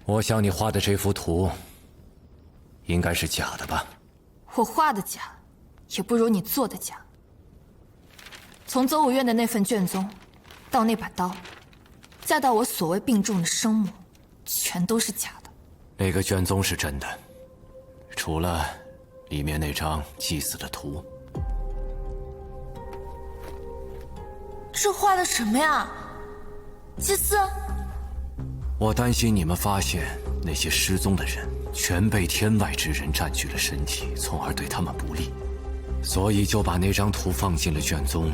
我想你画的这幅图，应该是假的吧？我画的假，也不如你做的假。从邹无怨的那份卷宗，到那把刀，再到我所谓病重的生母，全都是假的。那个卷宗是真的，除了里面那张祭祀的图。这画的什么呀？祭祀？我担心你们发现那些失踪的人全被天外之人占据了身体，从而对他们不利，所以就把那张图放进了卷宗，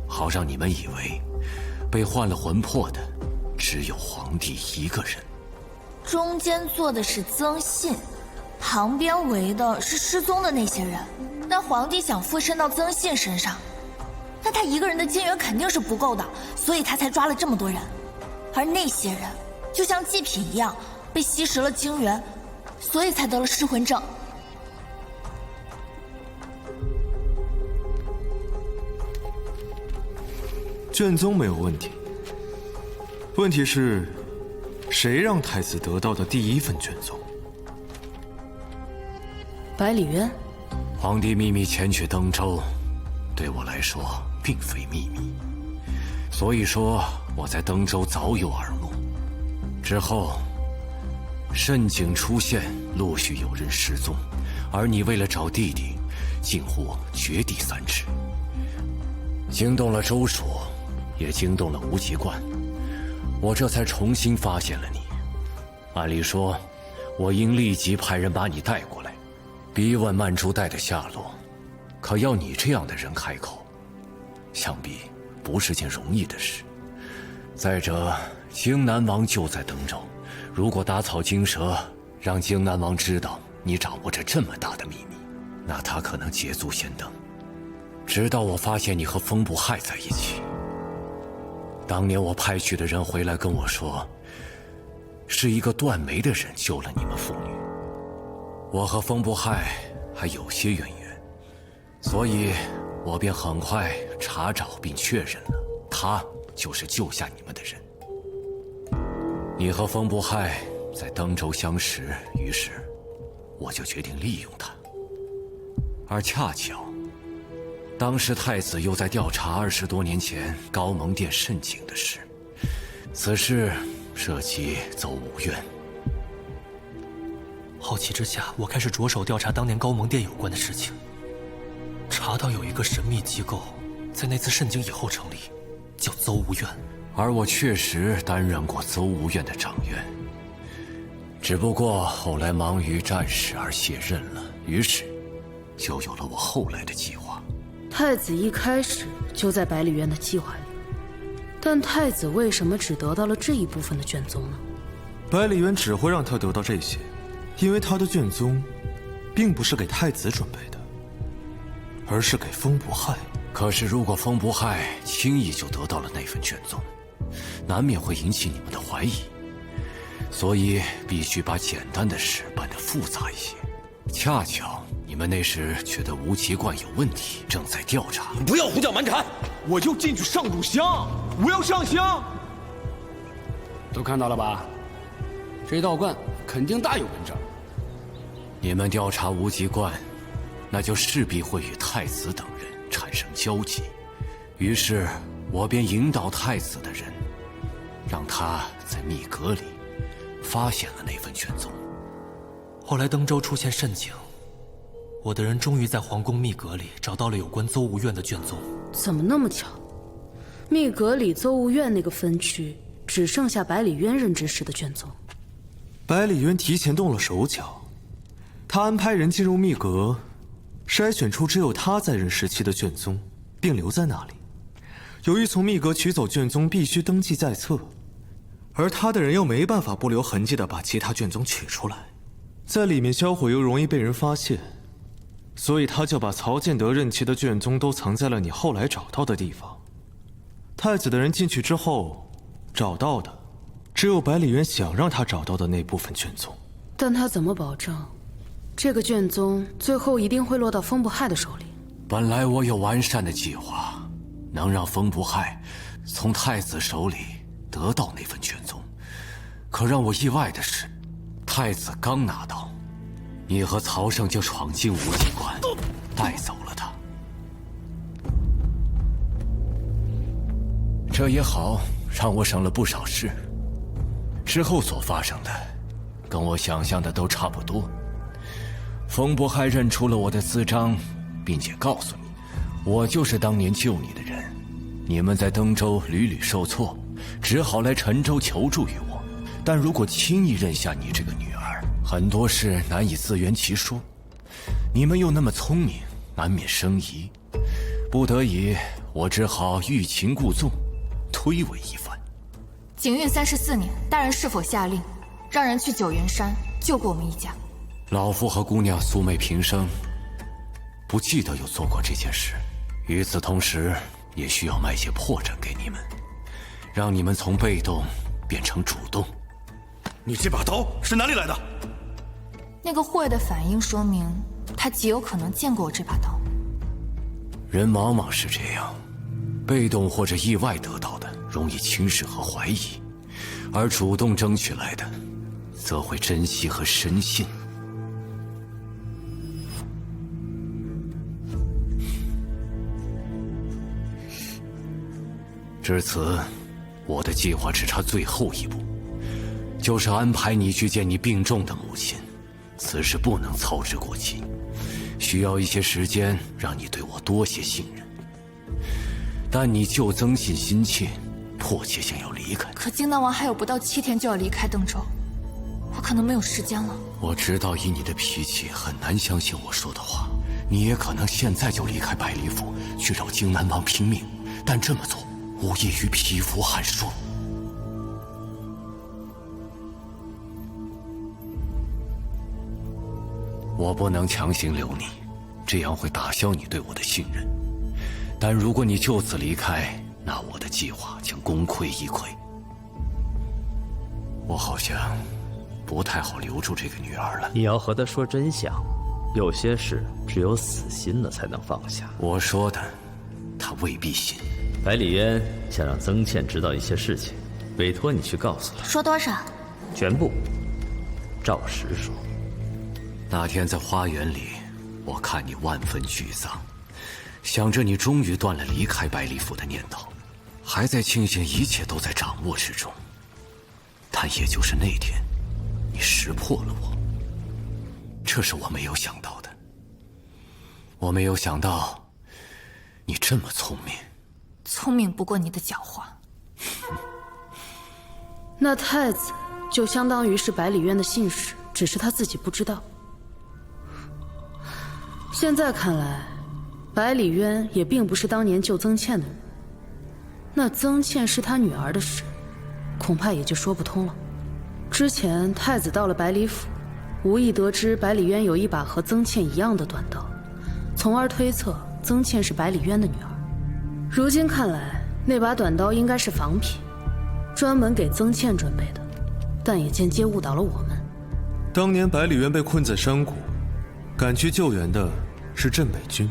好让你们以为被换了魂魄的只有皇帝一个人。中间坐的是曾信，旁边围的是失踪的那些人。那皇帝想附身到曾信身上，那他一个人的精元肯定是不够的，所以他才抓了这么多人。而那些人就像祭品一样被吸食了精元，所以才得了失魂症。卷宗没有问题，问题是谁让太子得到的第一份卷宗？百里渊。皇帝秘密前去登州，对我来说并非秘密，所以说我在登州早有耳目。之后慎景出现，陆续有人失踪，而你为了找弟弟，近乎绝地三尺，惊动了州属，也惊动了无极观，我这才重新发现了你。按理说，我应立即派人把你带过来，逼问曼珠带的下落，可要你这样的人开口，想必不是件容易的事。再者，荆南王就在登州，如果打草惊蛇，让荆南王知道你掌握着这么大的秘密，那他可能捷足先登，直到我发现你和风不害在一起。当年我派去的人回来跟我说，是一个断眉的人救了你们父女。我和风不害还有些渊源，所以我便很快查找并确认了，他就是救下你们的人。你和风不害在登州相识，于是我就决定利用他。而恰巧，当时太子又在调查20多年前高蒙殿慎景的事，此事涉及邹无怨。好奇之下，我开始着手调查当年高蒙殿有关的事情，查到有一个神秘机构在那次慎景以后成立，叫邹无怨。而我确实担任过邹无怨的掌院，只不过后来忙于战事而卸任了，于是就有了我后来的计划。太子一开始就在百里渊的计划里，但太子为什么只得到了这一部分的卷宗呢？百里渊只会让他得到这些，因为他的卷宗并不是给太子准备的，而是给风不害。可是如果风不害轻易就得到了那份卷宗，难免会引起你们的怀疑，所以必须把简单的事办得复杂一些。恰巧你们那时觉得无极观有问题，正在调查。你不要胡搅蛮缠！我就进去上炷香，我要上香。都看到了吧？这道观肯定大有文章。你们调查无极观，那就势必会与太子等人产生交集。于是我便引导太子的人，让他在密阁里发现了那份卷宗。后来登州出现慎景，我的人终于在皇宫密阁里找到了有关邹无怨的卷宗。怎么那么巧？密阁里邹无怨那个分区只剩下百里渊任职时的卷宗。百里渊提前动了手脚，他安排人进入密阁，筛选出只有他在任时期的卷宗，并留在那里。由于从密阁取走卷宗必须登记在册，而他的人又没办法不留痕迹地把其他卷宗取出来，在里面销毁又容易被人发现，所以他就把曹建德任期的卷宗都藏在了你后来找到的地方。太子的人进去之后找到的只有百里渊想让他找到的那部分卷宗。但他怎么保证这个卷宗最后一定会落到风不害的手里？本来我有完善的计划，能让风不害从太子手里得到那份卷宗，可让我意外的是，太子刚拿到，你和曹胜就闯进无极馆，带走了他。这也好，让我省了不少事。之后所发生的，跟我想象的都差不多。风伯还认出了我的私章，并且告诉你，我就是当年救你的人。你们在登州屡屡受挫，只好来陈州求助于我。但如果轻易认下你这个女儿，很多事难以自圆其说。你们又那么聪明，难免生疑。不得已，我只好欲擒故纵，推诿一番。景运34年，大人是否下令，让人去九原山救过我们一家？老夫和姑娘素昧平生，不记得有做过这件事。与此同时，也需要卖些破绽给你们，让你们从被动变成主动。你这把刀是哪里来的？那个护卫的反应说明，他极有可能见过我这把刀。人往往是这样，被动或者意外得到的，容易轻视和怀疑，而主动争取来的，则会珍惜和深信。至此，我的计划只差最后一步，就是安排你去见你病重的母亲。此事不能操之过急，需要一些时间让你对我多些信任。但你救曾信心切，迫切想要离开。可靖难王还有不到7天就要离开登州，我可能没有时间了。我知道以你的脾气很难相信我说的话，你也可能现在就离开百里府去找靖难王拼命，但这么做无异于匹夫撼树。我不能强行留你，这样会打消你对我的信任。但如果你就此离开，那我的计划将功亏一篑。我好像不太好留住这个女儿了。你要和她说真相，有些事只有死心了才能放下。我说的，她未必信。百里渊想让曾倩知道一些事情，委托你去告诉她。说多少？全部，照实说。那天在花园里，我看你万分沮丧，想着你终于断了离开百里府的念头，还在庆幸一切都在掌握之中。但也就是那天，你识破了我，这是我没有想到的。我没有想到，你这么聪明。聪明不过你的狡猾。那太子就相当于是百里渊的信使，只是他自己不知道。现在看来，百里渊也并不是当年救曾倩的人。那曾倩是他女儿的事，恐怕也就说不通了。之前太子到了百里府，无意得知百里渊有一把和曾倩一样的短刀，从而推测曾倩是百里渊的女儿。如今看来，那把短刀应该是仿品，专门给曾倩准备的，但也间接误导了我们。当年百里渊被困在山谷，赶去救援的是镇北军。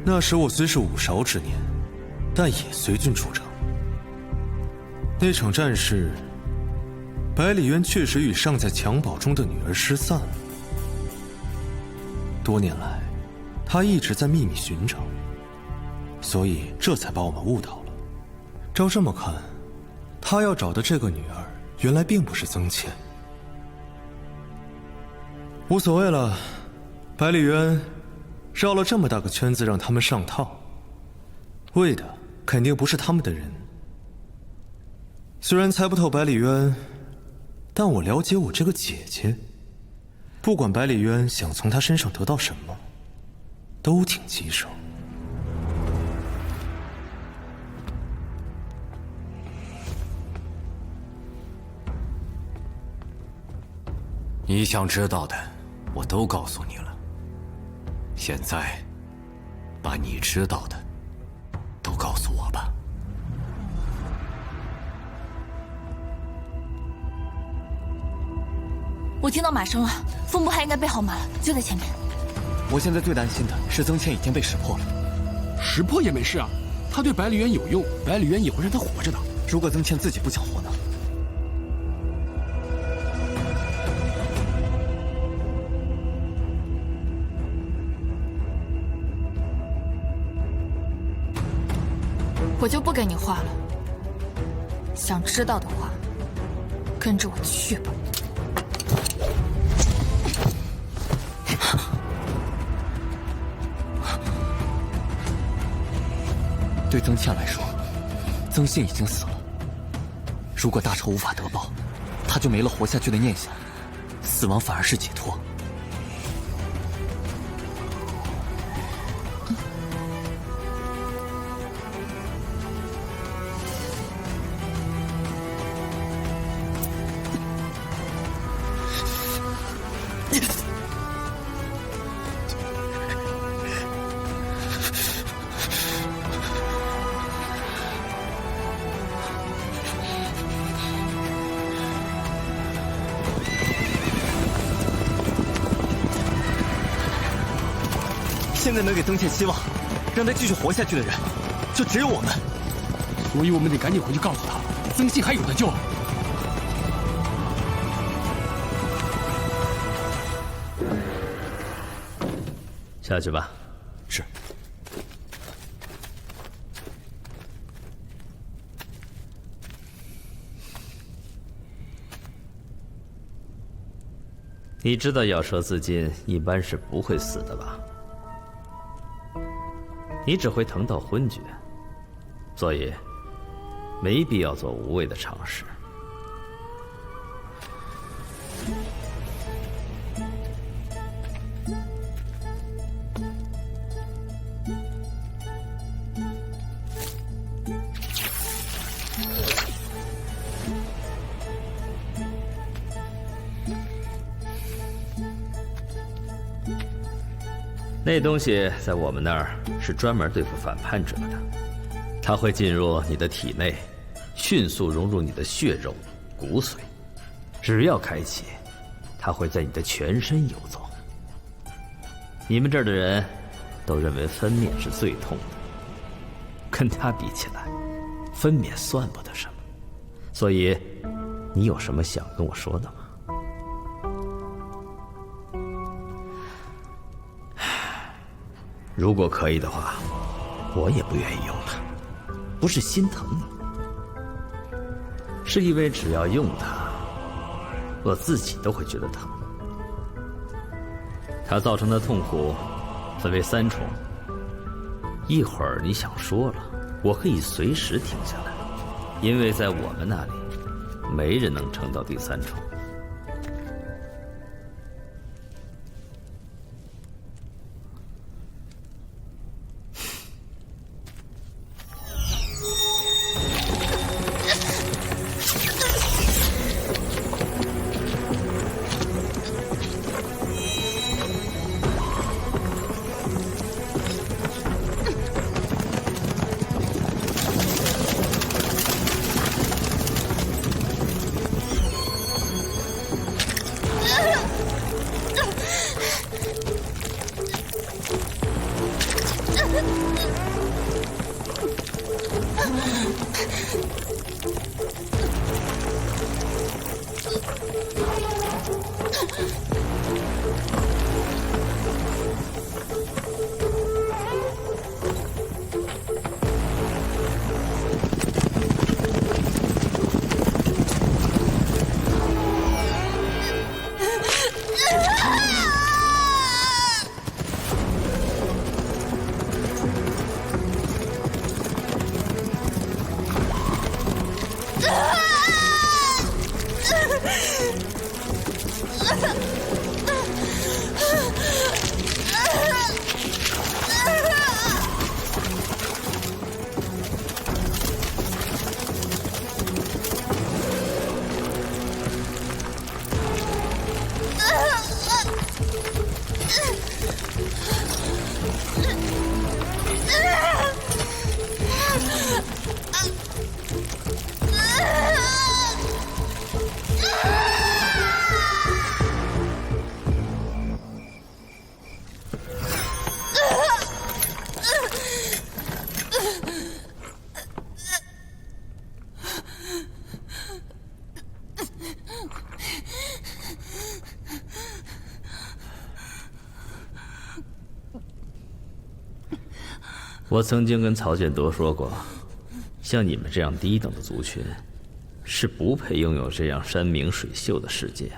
那时我虽是5韶之年，但也随军出征。那场战事，百里渊确实与尚在襁褓中的女儿失散了。多年来，他一直在秘密寻找，所以这才把我们误导了。照这么看，他要找的这个女儿，原来并不是曾倩。无所谓了，百里渊绕了这么大个圈子让他们上套，为的肯定不是他们的人。虽然猜不透百里渊，但我了解我这个姐姐，不管百里渊想从她身上得到什么，都挺棘手。你想知道的，我都告诉你了。现在，把你知道的都告诉我吧。我听到马声了，风不还应该备好马了，就在前面。我现在最担心的是曾倩已经被识破了。识破也没事啊，他对百里渊有用，百里渊也会让他活着的。如果曾倩自己不想活呢？我就不跟你话了。想知道的话，跟着我去吧。对曾倩来说，曾信已经死了。如果大仇无法得报，他就没了活下去的念想，死亡反而是解脱。现在能给曾倩希望，让她继续活下去的人，就只有我们。所以我们得赶紧回去告诉他，曾信还有得救。下去吧。是。你知道咬舌自尽一般是不会死的吧？你只会疼到昏厥，所以没必要做无谓的尝试。那东西在我们那儿是专门对付反叛者的，它会进入你的体内，迅速融入你的血肉、骨髓。只要开启，它会在你的全身游走。你们这儿的人都认为分娩是最痛的，跟它比起来，分娩算不得什么。所以，你有什么想跟我说的吗？如果可以的话，我也不愿意用它，不是心疼你，是因为只要用它，我自己都会觉得疼。它造成的痛苦分为3重，一会儿你想说了，我可以随时停下来，因为在我们那里，没人能撑到第3重。我曾经跟曹建铎说过，像你们这样低等的族群，是不配拥有这样山明水秀的世界。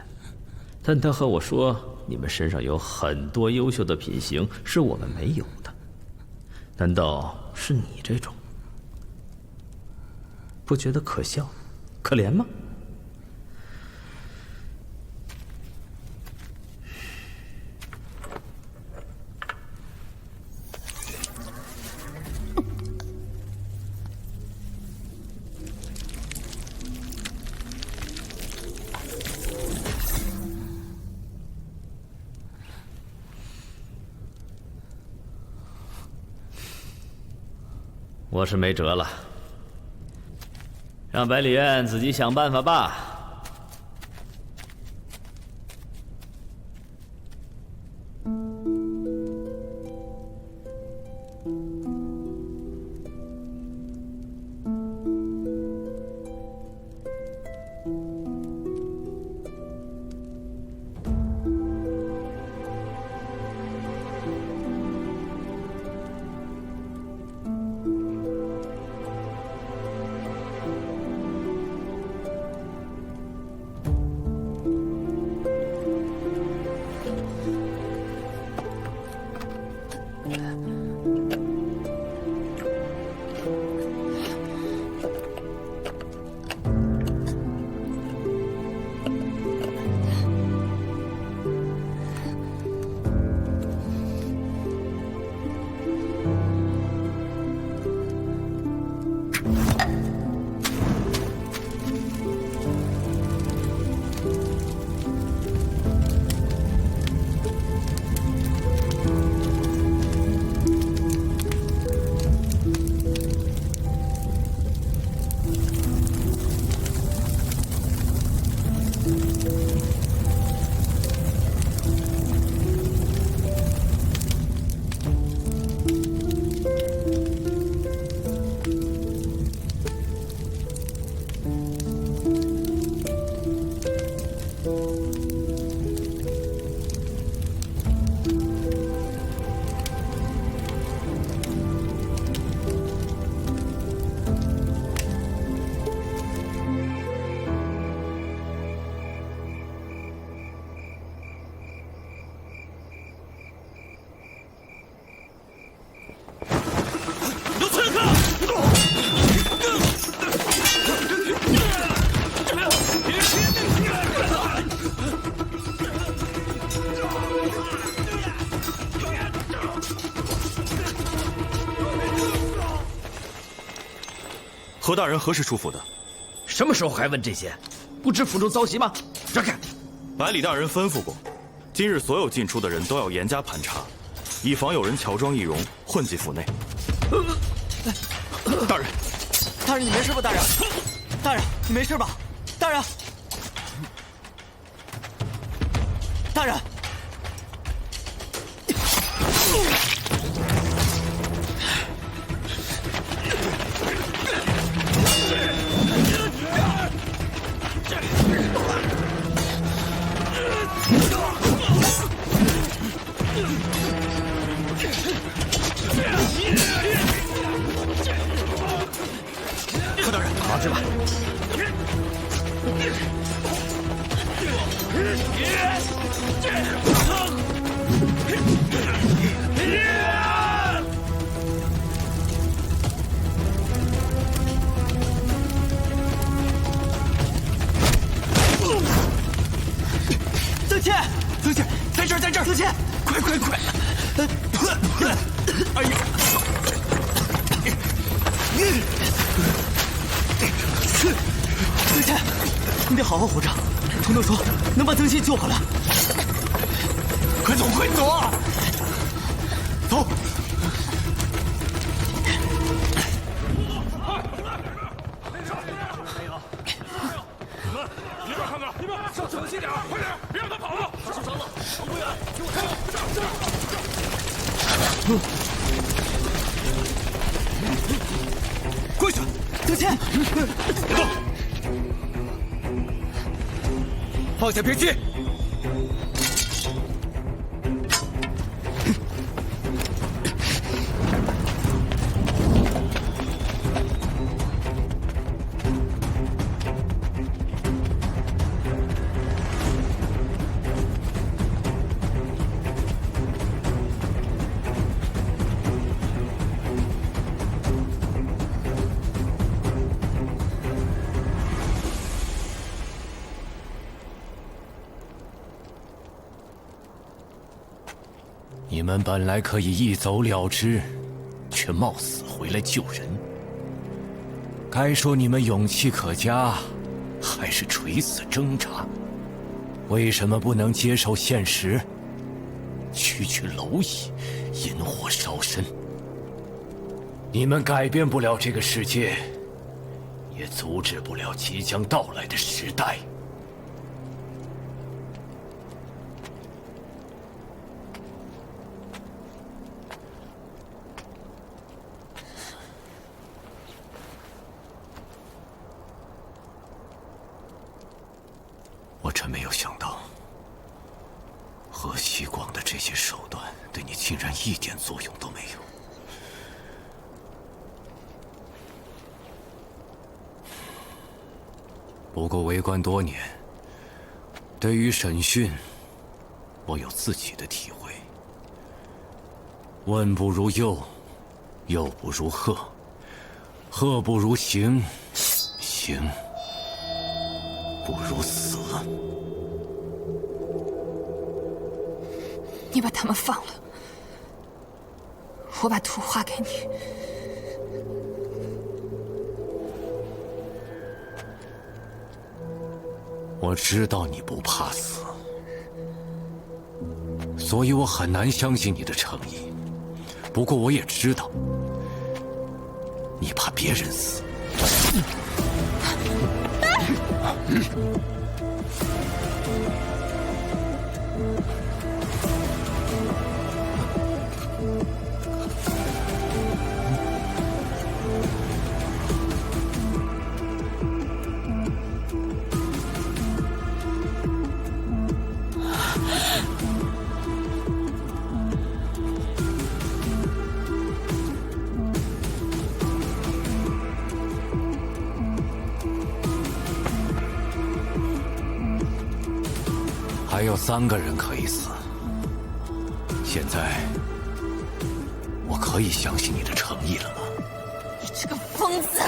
但他和我说，你们身上有很多优秀的品行是我们没有的。难道是你这种？不觉得可笑、可怜吗？我是没辙了，让百里院自己想办法吧。何大人何时出府的？什么时候还问这些？不知府中遭袭吗？让开！百里大人吩咐过，今日所有进出的人都要严加盘查，以防有人乔装易容混进府内。大人，大人你没事吧？大人，大人你没事吧？大人，大人。何大人，拿着吧。曾倩，曾倩，在这儿，在这儿，曾倩，快快快！哎呀！曾倩，你得好好活着。承诺说能把曾倩救回来。快走，快走啊！走。你们看看，你们上仔细点，快点，别让他跑了！受伤了，程不远，给我看，过去，曾倩，别动，放下兵器。你们本来可以一走了之，却冒死回来救人。该说你们勇气可嘉，还是垂死挣扎？为什么不能接受现实，区区蝼蚁，引火烧身？你们改变不了这个世界，也阻止不了即将到来的时代。我真没有想到，河西广的这些手段对你竟然一点作用都没有。不过为官多年，对于审讯，我有自己的体会。问不如诱，诱不如吓，吓不如刑，刑不如死。你把他们放了，我把图画给你。我知道你不怕死，所以我很难相信你的诚意。不过我也知道，你怕别人死。还有3个人可以死，现在我可以相信你的诚意了吗？你这个疯子！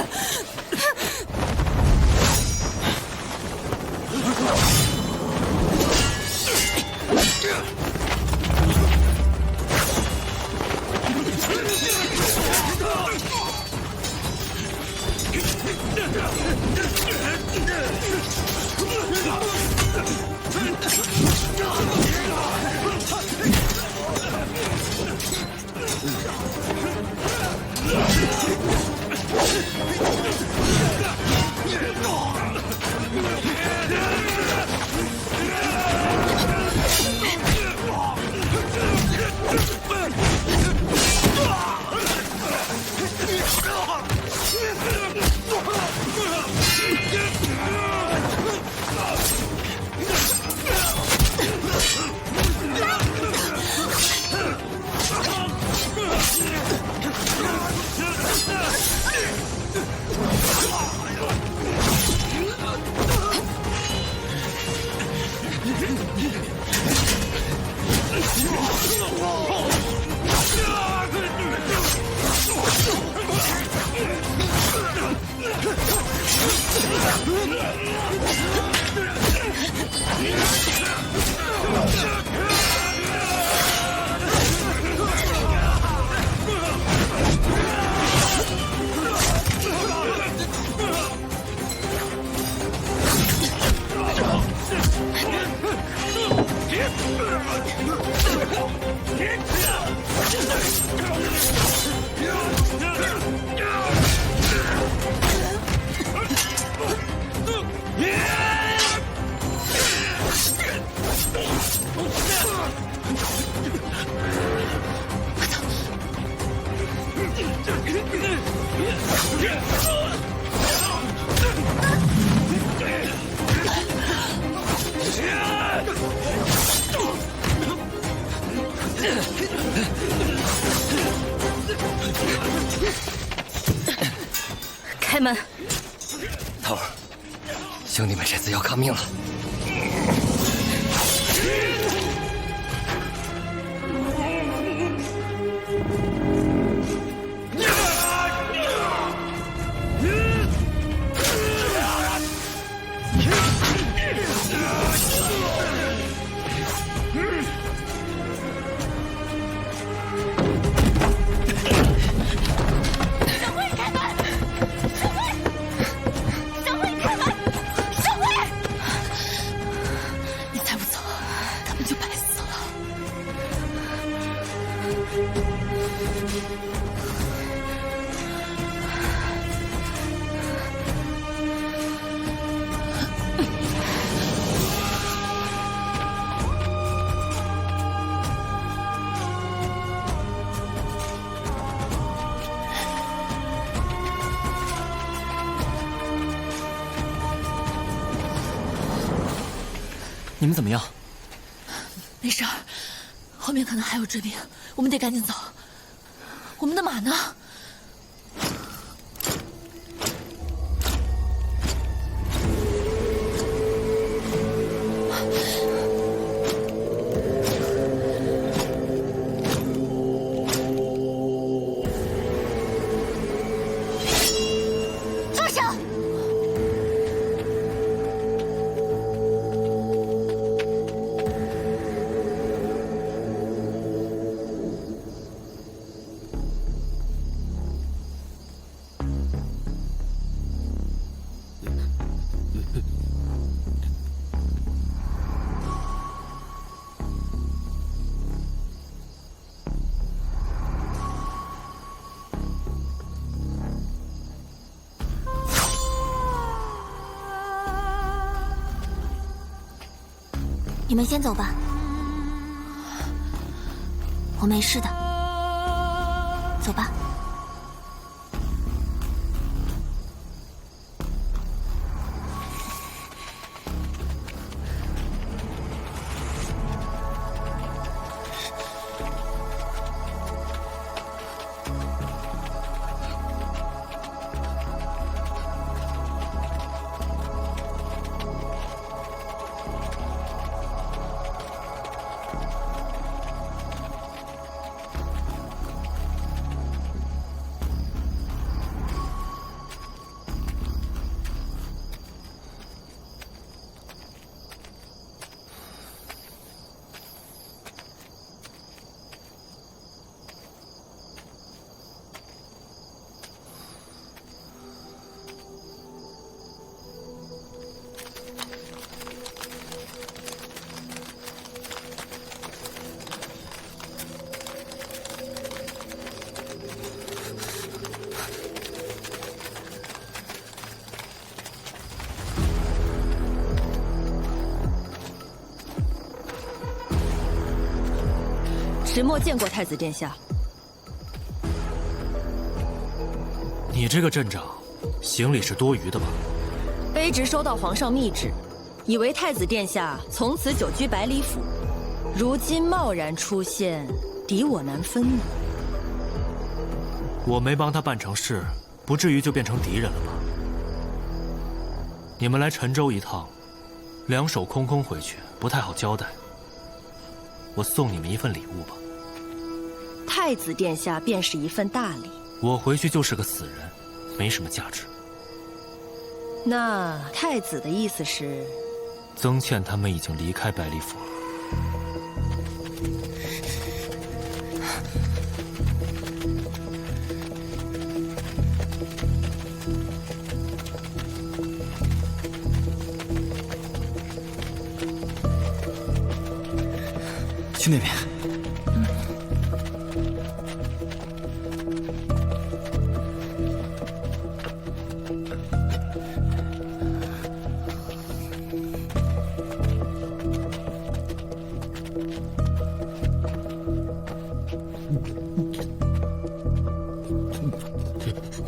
开门！头儿，兄弟们这次要抗命了。你们怎么样？没事儿，后面可能还有追兵，我们得赶紧走。我们的马呢？住手！你们先走吧，我没事的，走吧。石墨见过太子殿下。你这个镇长，行礼是多余的吧？卑职收到皇上密旨，以为太子殿下从此久居百里府，如今贸然出现，敌我难分呢。我没帮他办成事，不至于就变成敌人了吧？你们来陈州一趟，两手空空回去，不太好交代。我送你们一份礼物吧。太子殿下便是一份大礼。我回去就是个死人，没什么价值。那太子的意思是？曾倩他们已经离开百里府了。去那边。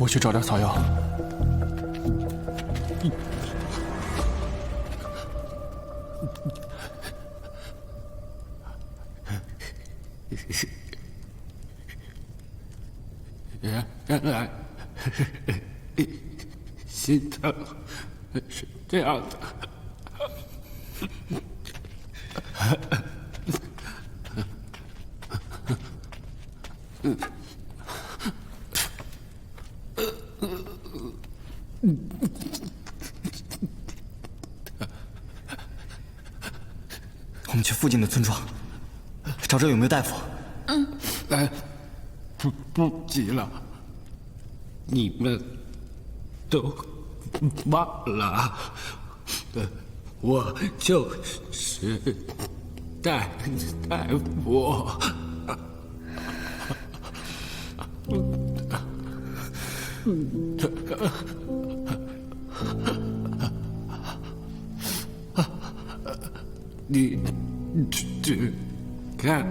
我去找点草药。原来心疼是这样的。我们去附近的村庄，找找有没有大夫。来，不急了，你们都忘了，我就是大夫。你只看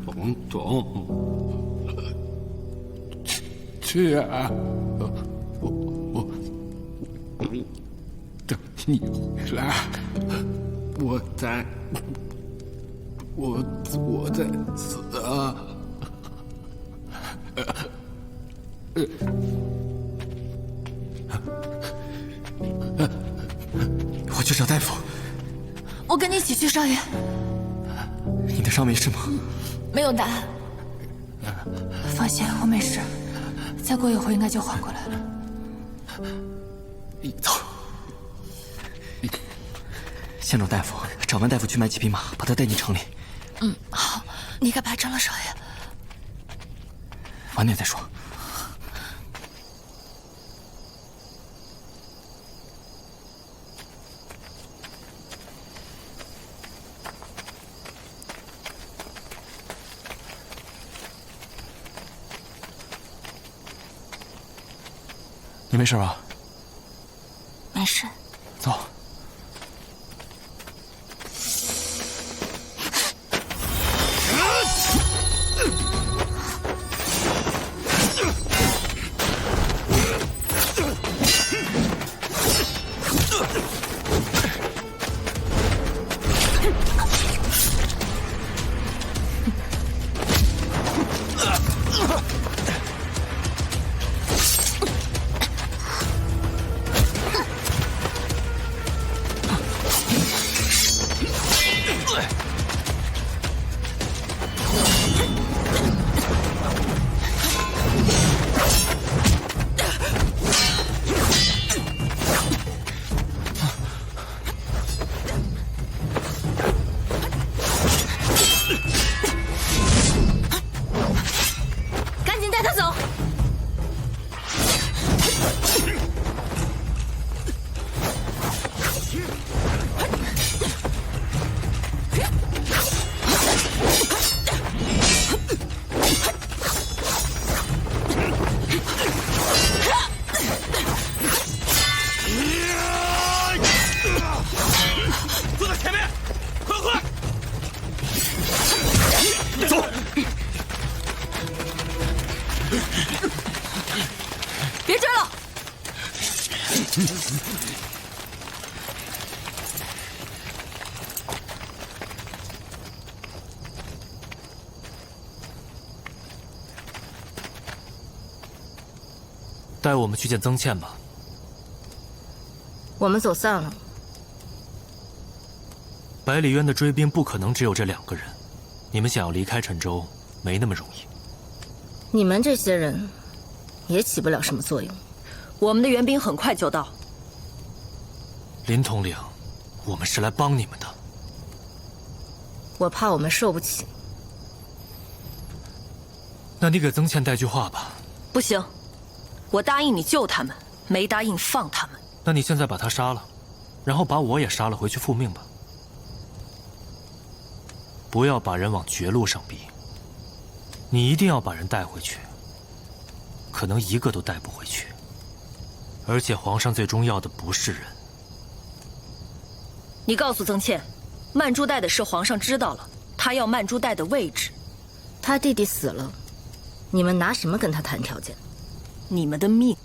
彤彤，去啊！我等你回来，我我在死啊！我去找大夫。我跟你一起去，少爷。你的伤没事吗？没有大碍。放心，我没事，再过一会儿应该就缓过来了。走。先找大夫，找完大夫去买几匹马，把他带进城里。好，你该排成了，少爷。晚点再说。你没事吧？没事。走。别追了！带我们去见曾倩吧。我们走散了。百里渊的追兵不可能只有这2个人，你们想要离开陈州，没那么容易。你们这些人也起不了什么作用，我们的援兵很快就到。林统领，我们是来帮你们的。我怕我们受不起。那你给曾倩带句话吧。不行，我答应你救他们，没答应放他们。那你现在把他杀了，然后把我也杀了，回去复命吧。不要把人往绝路上逼，你一定要把人带回去，可能一个都带不回去。而且皇上最终要的不是人。你告诉曾倩，曼珠带的事皇上知道了，他要曼珠带的位置。他弟弟死了，你们拿什么跟他谈条件？你们的命。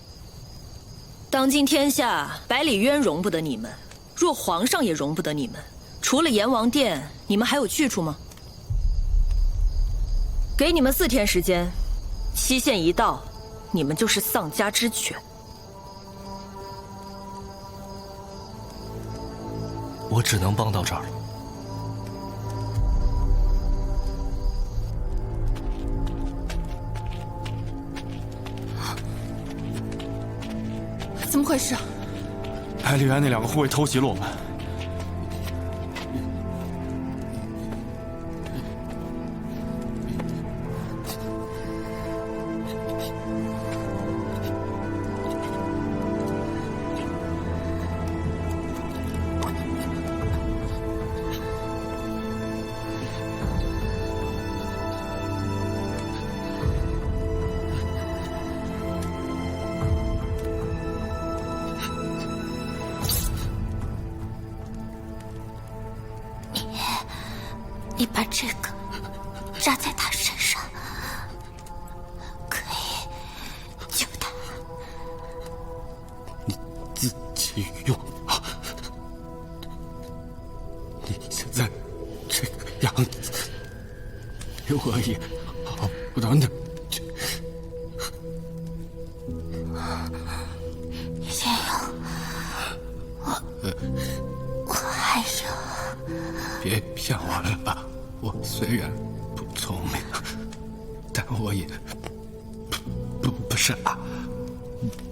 当今天下，百里渊容不得你们，若皇上也容不得你们。除了阎王殿，你们还有去处吗？给你们4天时间，期限一到，你们就是丧家之犬。我只能帮到这儿了。怎么回事？百里渊那2个护卫偷袭了我们。你把这个扎在他身上，可以救他。你自己用。你我也好不到哪去。先生，我还有……别骗我了，我虽然不聪明，但我也不傻。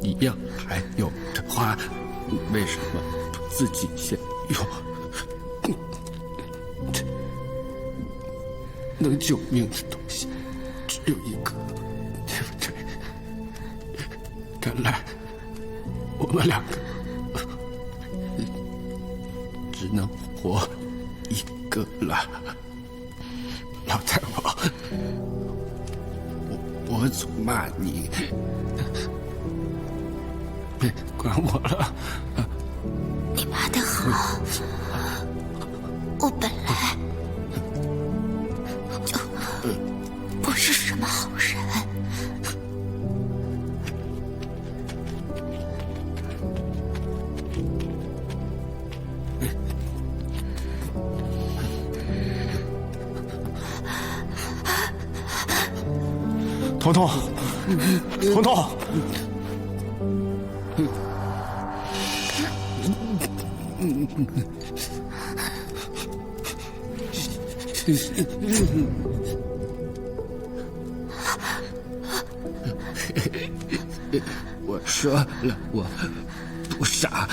你要还有的话，为什么不自己先用？能救命的东西只有一个，对不对？看来我们两个只能活一个了。老太婆，我总骂你，别管我了。你骂得好，我本来就不是什么好人。彤彤，彤彤，我说了，我不傻。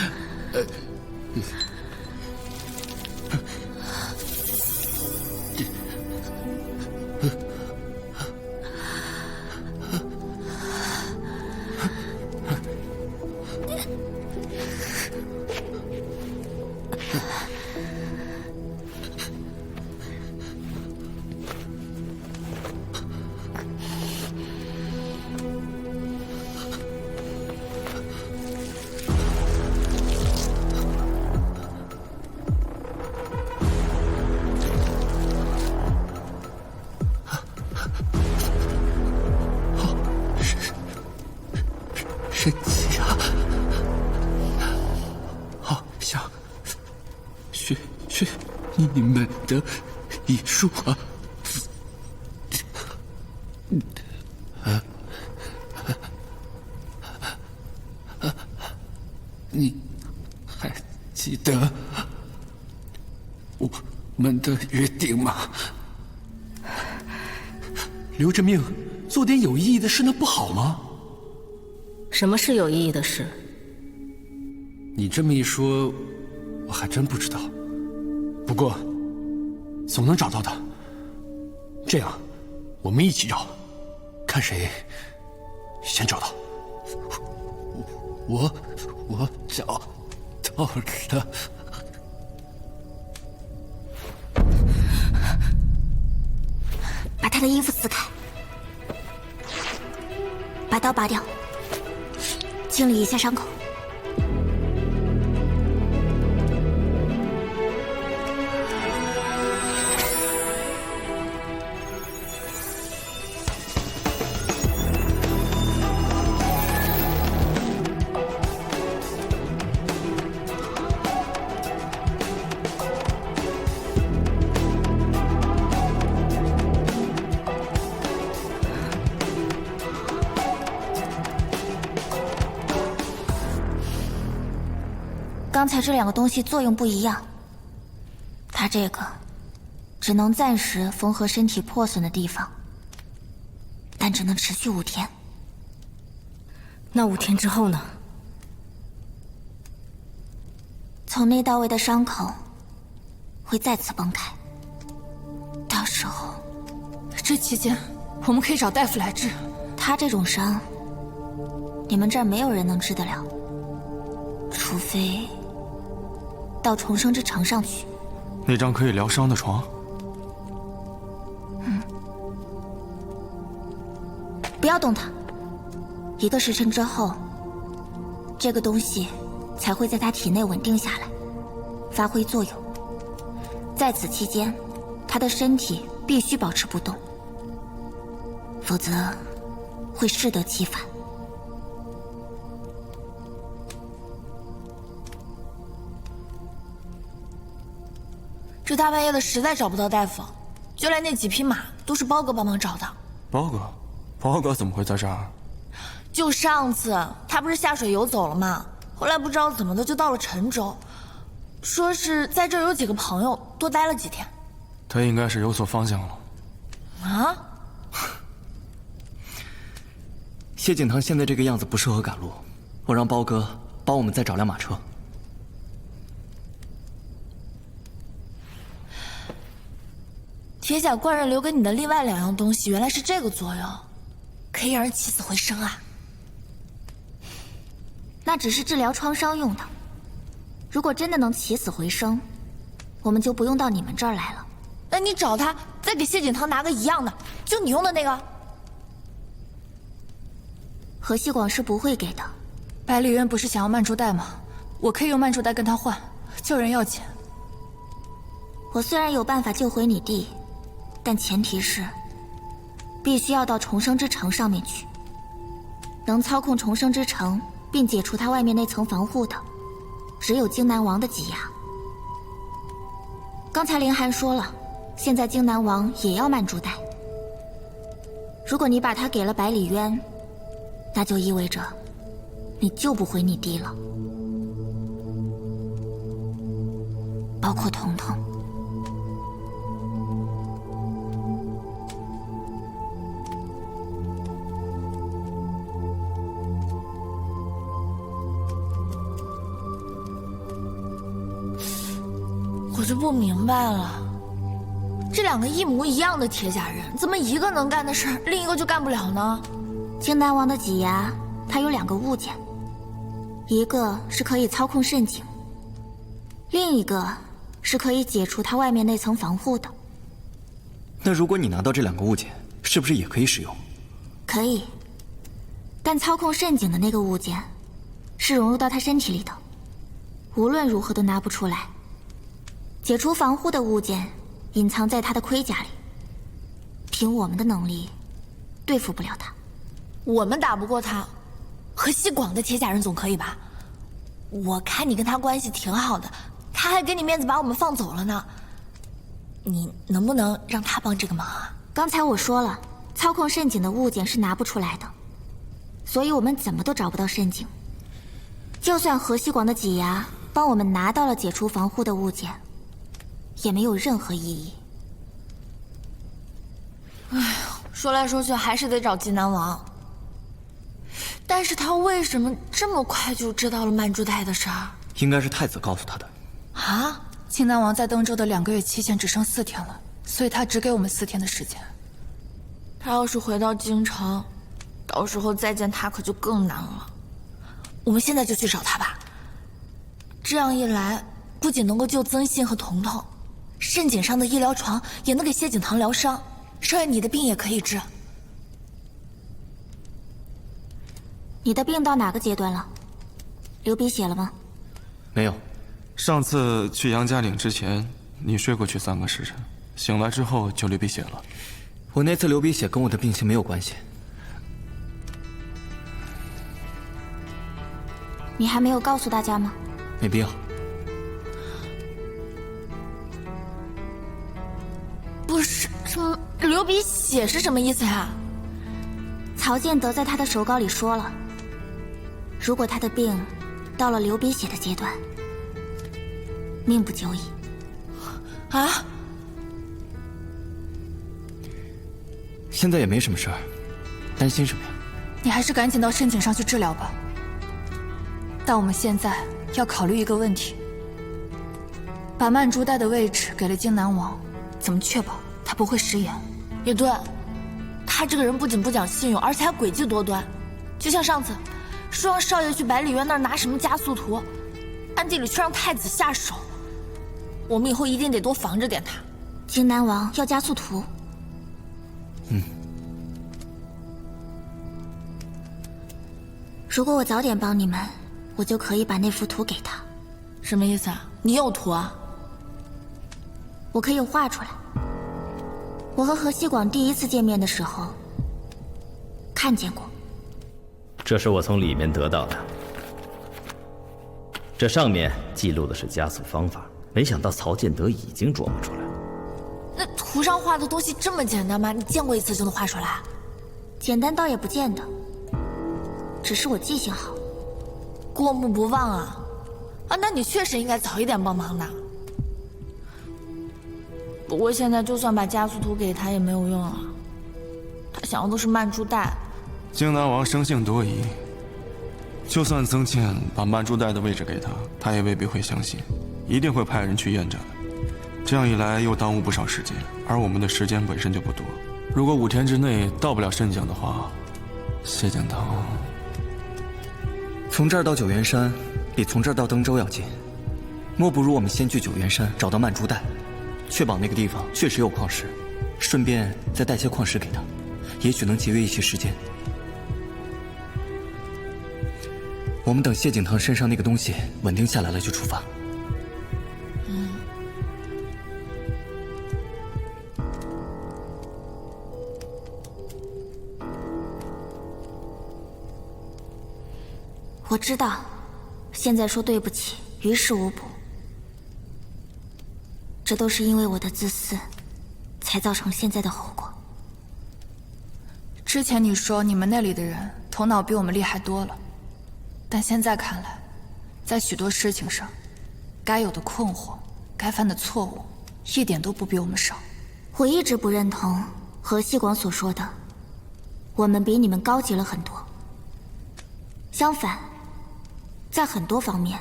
神奇啊！好像学你们的医术啊！你还记得我们的约定吗？留着命做点有意义的事，那不好吗？什么是有意义的事？你这么一说，我还真不知道。不过，总能找到的。这样，我们一起找，看谁先找到。我找到了。把他的衣服撕开，把刀拔掉，清理一下伤口。刚才这两个东西作用不一样，它这个只能暂时缝合身体破损的地方，但只能持续5天。那5天之后呢？从内到外的伤口会再次崩开，到时候，这期间我们可以找大夫来治。他这种伤，你们这儿没有人能治得了，除非到重生之城上去。那张可以疗伤的床。不要动它，1个时辰之后，这个东西才会在他体内稳定下来，发挥作用。在此期间，他的身体必须保持不动，否则会适得其反。这大半夜的实在找不到大夫，就连那几匹马都是包哥帮忙找的。包哥怎么会在这儿？就上次他不是下水游走了吗？后来不知道怎么的就到了陈州，说是在这儿有几个朋友，多待了几天。他应该是有所方向了。啊？谢景堂现在这个样子不适合赶路，我让包哥帮我们再找辆马车。铁甲怪人留给你的另外2样东西，原来是这个作用，可以让人起死回生啊！那只是治疗创伤用的，如果真的能起死回生，我们就不用到你们这儿来了。那你找他，再给谢景堂拿个一样的，就你用的那个。河西广是不会给的。百里渊不是想要曼珠袋吗？我可以用曼珠袋跟他换，救人要钱。我虽然有办法救回你弟，但前提是必须要到重生之城上面去。能操控重生之城并解除它外面那层防护的，只有荆南王的挤压。刚才凌寒说了，现在荆南王也要曼珠袋。如果你把它给了百里渊，那就意味着你救不回你弟了，包括彤彤。我就不明白了，这2个一模一样的铁甲人，怎么一个能干的事儿，另一个就干不了呢？荆南王的挤压，它有2个物件，一个是可以操控渗井，另一个是可以解除它外面那层防护的。那如果你拿到这2个物件，是不是也可以使用？可以，但操控渗井的那个物件是融入到他身体里的，无论如何都拿不出来。解除防护的物件隐藏在他的盔甲里，凭我们的能力对付不了他。我们打不过他，河西广的铁甲人总可以吧？我看你跟他关系挺好的，他还给你面子把我们放走了呢。你能不能让他帮这个忙啊？刚才我说了，操控渗井的物件是拿不出来的，所以我们怎么都找不到渗井。就算河西广的挤压帮我们拿到了解除防护的物件，也没有任何意义。哎呀，说来说去还是得找济南王。但是他为什么这么快就知道了曼珠袋的事儿？应该是太子告诉他的。啊！荆南王在登州的2个月期限只剩4天了，所以他只给我们4天的时间。他要是回到京城，到时候再见他可就更难了。我们现在就去找他吧。这样一来，不仅能够救曾信和彤彤，渗井上的医疗床也能给谢景堂疗伤，少爷你的病也可以治。你的病到哪个阶段了？流鼻血了吗？没有。上次去杨家岭之前，你睡过去3个时辰，醒来之后就流鼻血了。我那次流鼻血跟我的病情没有关系。你还没有告诉大家吗？没必要。不是，什么流鼻血是什么意思呀？曹建德在他的手稿里说了，如果他的病到了流鼻血的阶段，命不久矣。啊？现在也没什么事儿，担心什么呀？你还是赶紧到深井上去治疗吧。但我们现在要考虑一个问题：把曼珠袋的位置给了荆南王，怎么确保他不会食言？也对，他这个人不仅不讲信用，而且还诡计多端。就像上次说让少爷去百里渊那儿拿什么加速图，暗地里却让太子下手。我们以后一定得多防着点他。荆南王要加速图？如果我早点帮你们，我就可以把那幅图给他。什么意思啊？你有图啊？我可以画出来。我和河西广第1次见面的时候看见过。这是我从里面得到的，这上面记录的是加速方法，没想到曹建德已经琢磨出来了。那图图上画的东西这么简单吗？你见过一次就能画出来？简单倒也不见得，只是我记性好，过目不忘啊！啊，那你确实应该早一点帮忙的。不过现在就算把加速图给他也没有用了，他想要的是曼珠袋。荆南王生性多疑，就算曾倩把曼珠袋的位置给他，他也未必会相信，一定会派人去验证的。这样一来又耽误不少时间，而我们的时间本身就不多。如果5天之内到不了镇江的话，谢剑堂从这儿到九原山，比从这儿到登州要近。莫不如我们先去九原山找到曼珠袋，确保那个地方确实有矿石，顺便再带些矿石给他，也许能节约一些时间。我们等谢景堂身上那个东西稳定下来了就出发。我知道，现在说对不起于事无补，这都是因为我的自私，才造成现在的后果。之前你说你们那里的人头脑比我们厉害多了，但现在看来，在许多事情上，该有的困惑，该犯的错误，一点都不比我们少。我一直不认同何西广所说的，我们比你们高级了很多。相反，在很多方面，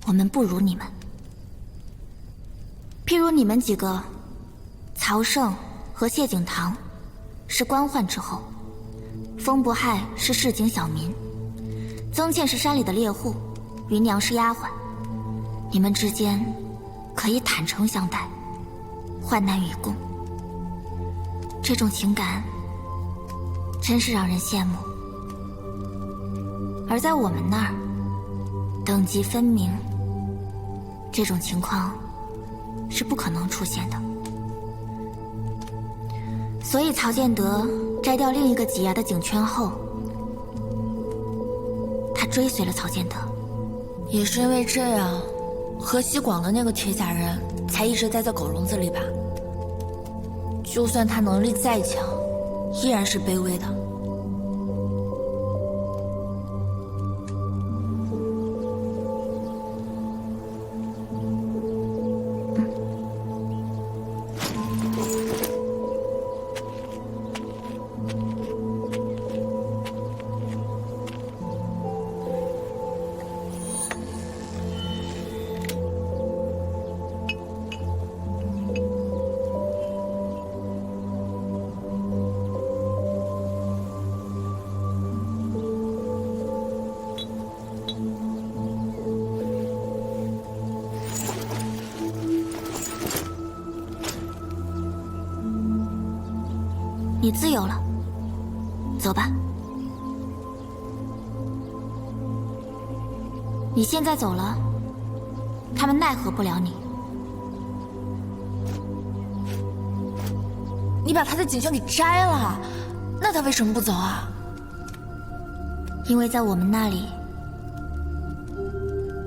我们不如你们。譬如你们几个，曹胜和谢景堂是官宦之后，风不害是市井小民，曾倩是山里的猎户，芸娘是丫鬟，你们之间可以坦诚相待，患难与共。这种情感真是让人羡慕。而在我们那儿，等级分明，这种情况是不可能出现的。所以曹建德摘掉另一个挤压的颈圈后，他追随了曹建德。也是因为这样，河西广的那个铁甲人才一直待在狗笼子里吧？就算他能力再强，依然是卑微的。你自由了，走吧。你现在走了，他们奈何不了你。你把他的颈圈给摘了，那他为什么不走啊？因为在我们那里，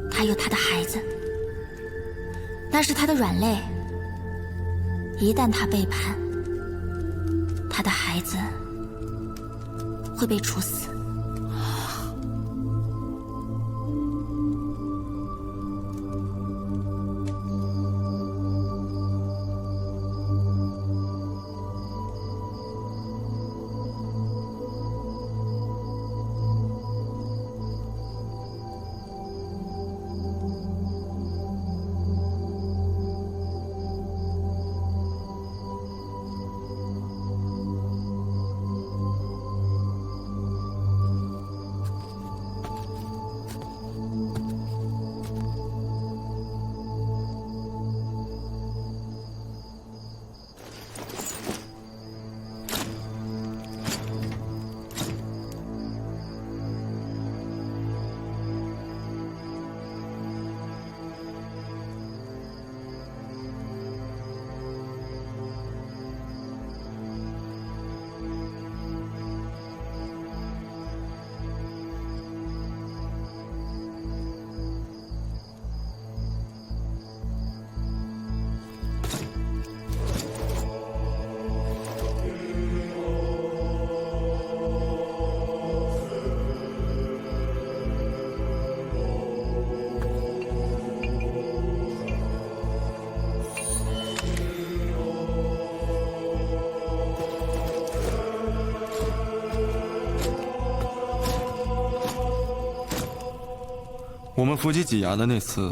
他有他的孩子，那是他的软肋。一旦他背叛，他的孩子会被处死。我们伏击挤牙的那次，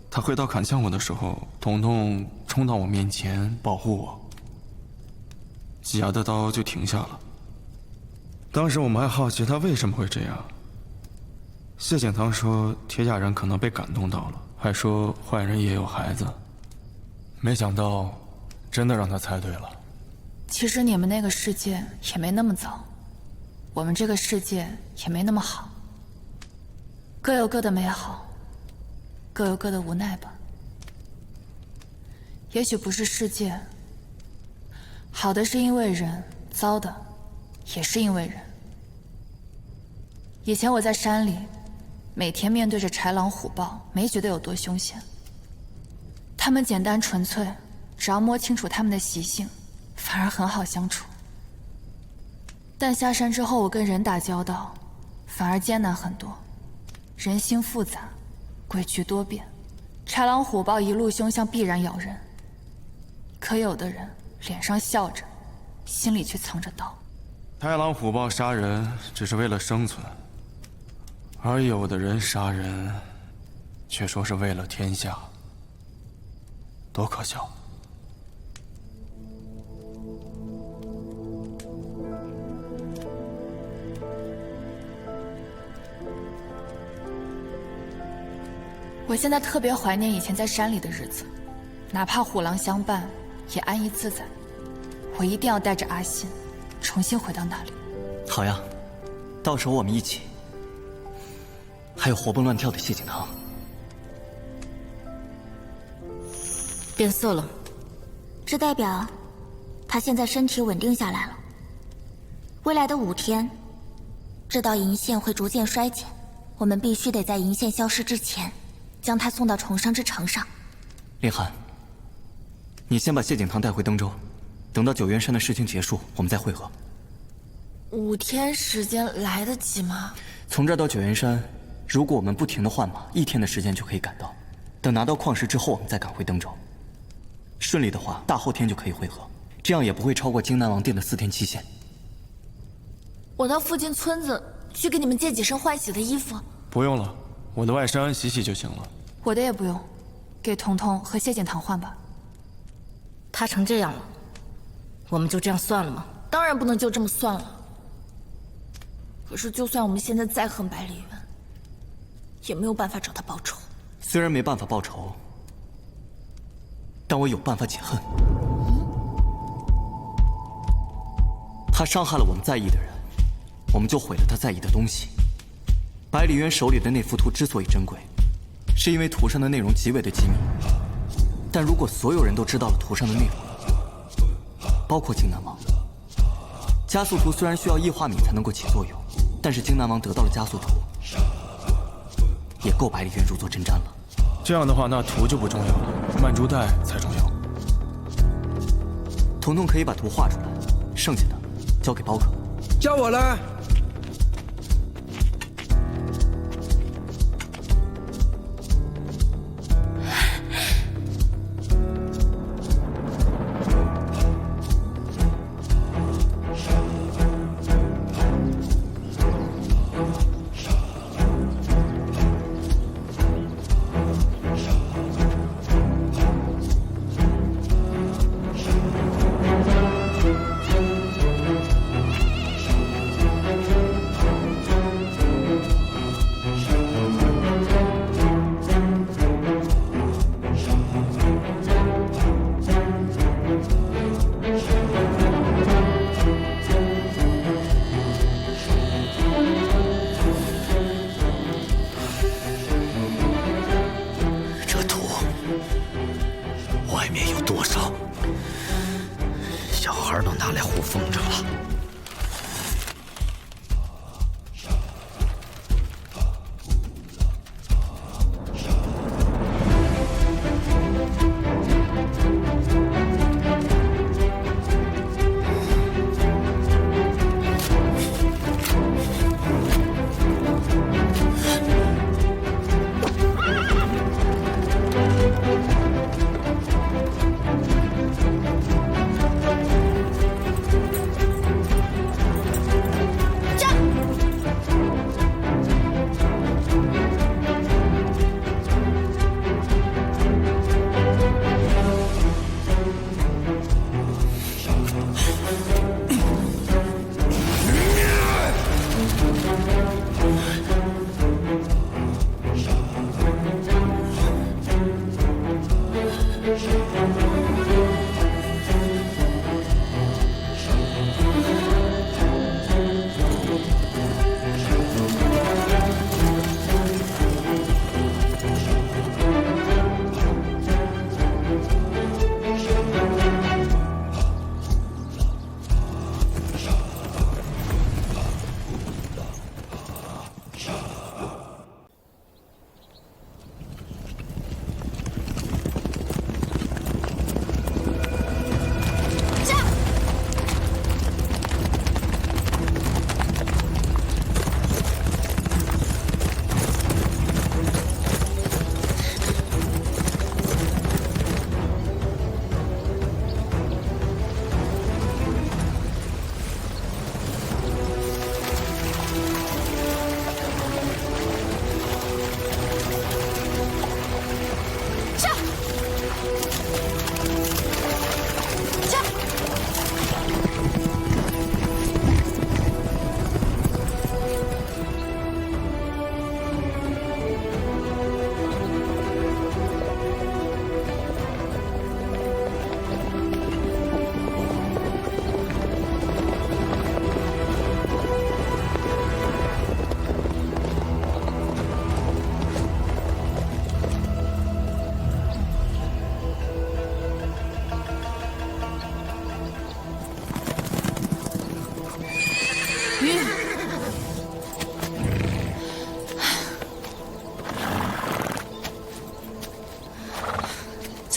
他挥刀砍向我的时候，彤彤冲到我面前保护我，挤牙的刀就停下了。当时我们还好奇他为什么会这样。谢景堂说铁甲人可能被感动到了，还说坏人也有孩子。没想到，真的让他猜对了。其实你们那个世界也没那么糟，我们这个世界也没那么好。各有各的美好，各有各的无奈吧。也许不是世界，好的是因为人，糟的也是因为人。以前我在山里，每天面对着豺狼虎豹，没觉得有多凶险。他们简单纯粹，只要摸清楚他们的习性，反而很好相处。但下山之后，我跟人打交道，反而艰难很多。人心复杂，诡谲多变，豺狼虎豹一路凶相，必然咬人。可有的人脸上笑着，心里却藏着刀。豺狼虎豹杀人只是为了生存，而有的人杀人，却说是为了天下，多可笑！我现在特别怀念以前在山里的日子，哪怕虎狼相伴，也安逸自在。我一定要带着阿信，重新回到那里。好呀，到时候我们一起。还有活蹦乱跳的谢景堂。变色了，这代表他现在身体稳定下来了。未来的5天，这道银线会逐渐衰减，我们必须得在银线消失之前，将他送到重伤之城上。令寒，你先把谢景堂带回登州，等到九渊山的事情结束，我们再会合。 5天时间来得及吗？从这儿到九渊山，如果我们不停地换马，1天的时间就可以赶到。等拿到矿石之后，我们再赶回登州。顺利的话，大后天就可以会合，这样也不会超过荆南王殿的4天期限。我到附近村子去给你们借几身换洗的衣服。不用了，我的外衫洗洗就行了。我的也不用，给彤彤和谢景堂换吧。他成这样了，我们就这样算了吗？当然不能就这么算了。 可是，就算我们现在再恨百里渊，也没有办法找他报仇。虽然没办法报仇，但我有办法解恨。他伤害了我们在意的人，我们就毁了他在意的东西。百里渊手里的那幅图之所以珍贵，是因为图上的内容极为的机密。但如果所有人都知道了图上的内容，包括荆南王，加速图虽然需要异化米才能够起作用。 但是荆南王得到了加速图，也够百里渊入座针毡了。这样的话，那图就不重要了，曼珠袋才重要。彤彤可以把图画出来，剩下的交给包可。叫我来。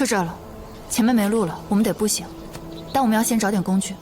这儿了，前面没路了，我们得步行，但我们要先找点工具。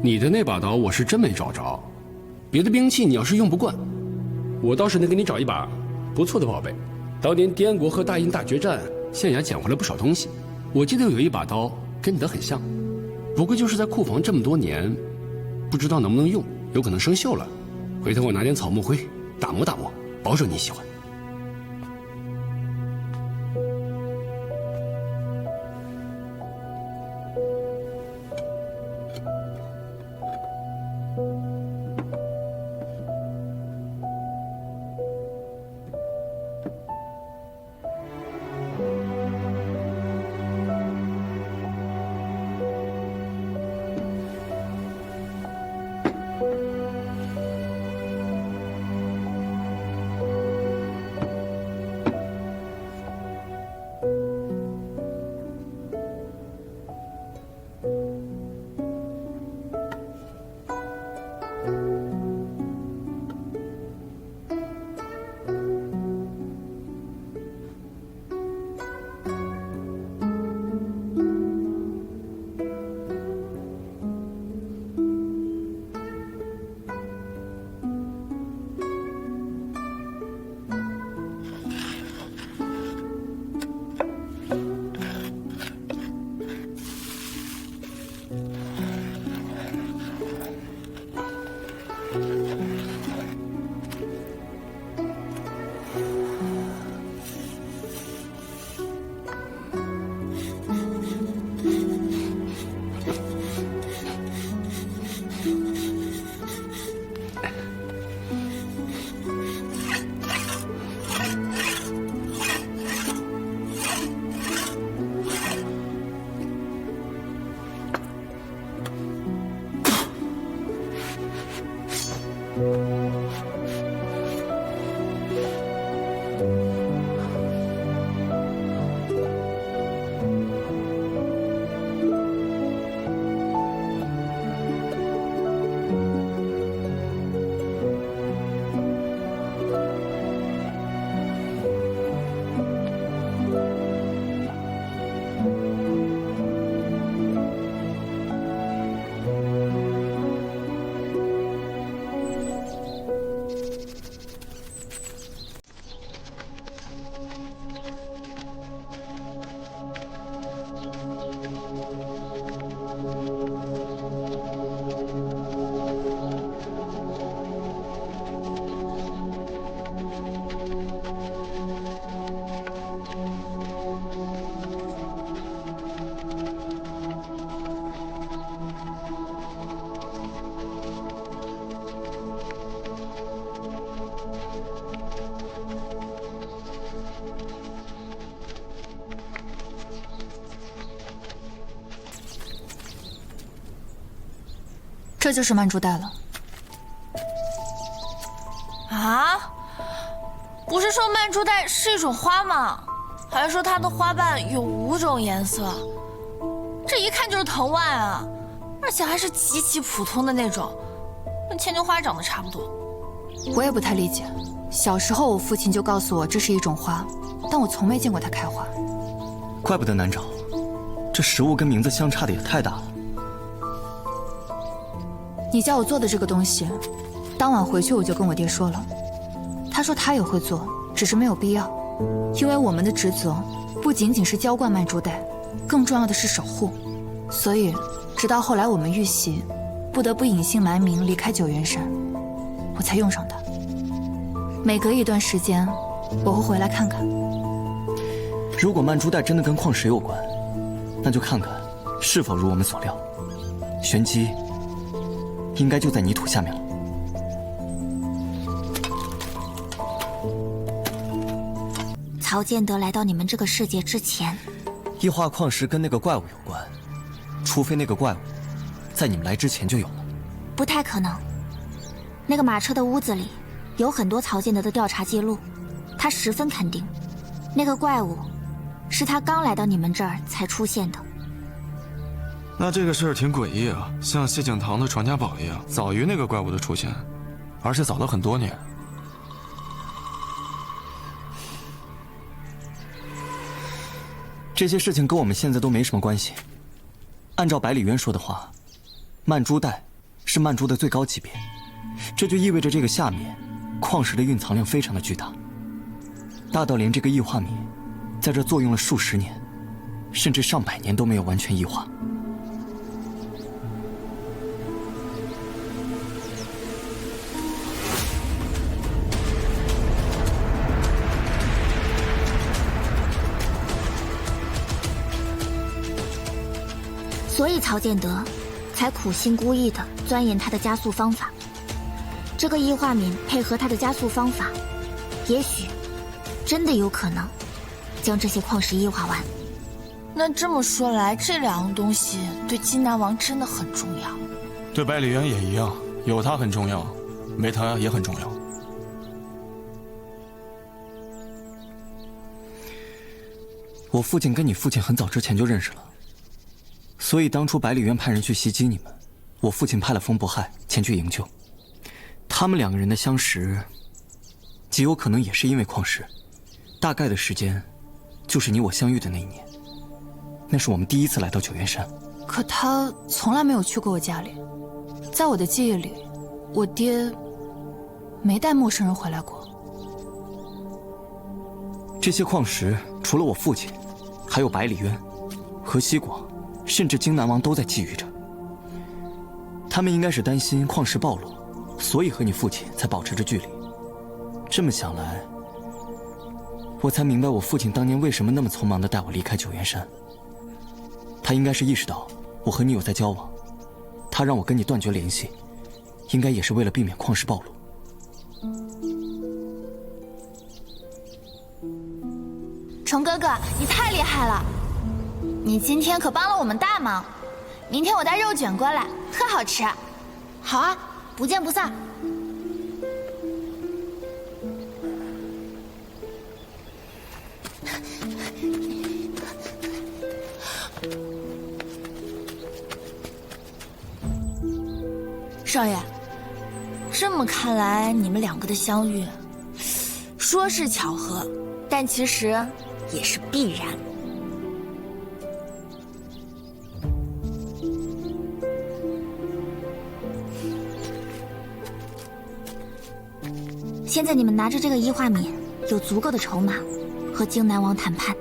你的那把刀我是真没找着，别的兵器你要是用不惯，我倒是能给你找一把不错的宝贝。当年滇国和大殷大决战，县衙捡回来不少东西，我记得有一把刀跟你的很像，不过就是在库房这么多年，不知道能不能用，有可能生锈了。回头我拿点草木灰打磨打磨，保准你喜欢。这就是曼珠带了。啊？不是说曼珠带是一种花吗？还说它的花瓣有5种颜色，这一看就是藤蔓啊，而且还是极其普通的那种，跟牵牛花长得差不多。我也不太理解，小时候我父亲就告诉我这是一种花，但我从没见过它开花。怪不得难找，这食物跟名字相差的也太大了。你叫我做的这个东西，当晚回去我就跟我爹说了，他说他也会做，只是没有必要，因为我们的职责不仅仅是浇灌曼珠带，更重要的是守护。所以，直到后来我们遇袭，不得不隐姓埋名离开九原山，我才用上它。每隔一段时间，我会回来看看。如果曼珠带真的跟矿石有关，那就看看是否如我们所料，玄机应该就在泥土下面了。曹建德来到你们这个世界之前，异化矿石跟那个怪物有关，除非那个怪物在你们来之前就有了。不太可能。那个马车的屋子里有很多曹建德的调查记录，他十分肯定，那个怪物是他刚来到你们这儿才出现的。那这个事儿挺诡异啊，像谢景堂的传家宝一样，早于那个怪物的出现，而且早了很多年。这些事情跟我们现在都没什么关系。按照百里渊说的话，曼珠带是曼珠的最高级别，这就意味着这个下面矿石的蕴藏量非常的巨大，大到连这个异化米在这作用了数十年，甚至上百年都没有完全异化。所以曹建德才苦心孤诣地钻研他的加速方法。这个异化敏配合他的加速方法，也许真的有可能将这些矿石异化完。那这么说来，这两样东西对金南王真的很重要。对百里渊也一样，有他很重要，没他也很重要。我父亲跟你父亲很早之前就认识了。所以当初百里渊派人去袭击你们，我父亲派了风不害前去营救。他们两个人的相识，极有可能也是因为矿石。大概的时间，就是你我相遇的那一年。那是我们第一次来到九原山。可他从来没有去过我家里，在我的记忆里，我爹没带陌生人回来过。这些矿石，除了我父亲，还有百里渊和西广。甚至荆南王都在觊觎着，他们应该是担心矿石暴露，所以和你父亲才保持着距离。这么想来，我才明白我父亲当年为什么那么匆忙地带我离开九原山。他应该是意识到我和你有在交往，他让我跟你断绝联系，应该也是为了避免矿石暴露。虫哥哥，你太厉害了！你今天可帮了我们大忙，明天我带肉卷过来，特好吃。好啊，不见不散。少爷，这么看来，你们两个的相遇，说是巧合，但其实也是必然。现在你们拿着这个异化米，有足够的筹码和荆南王谈判。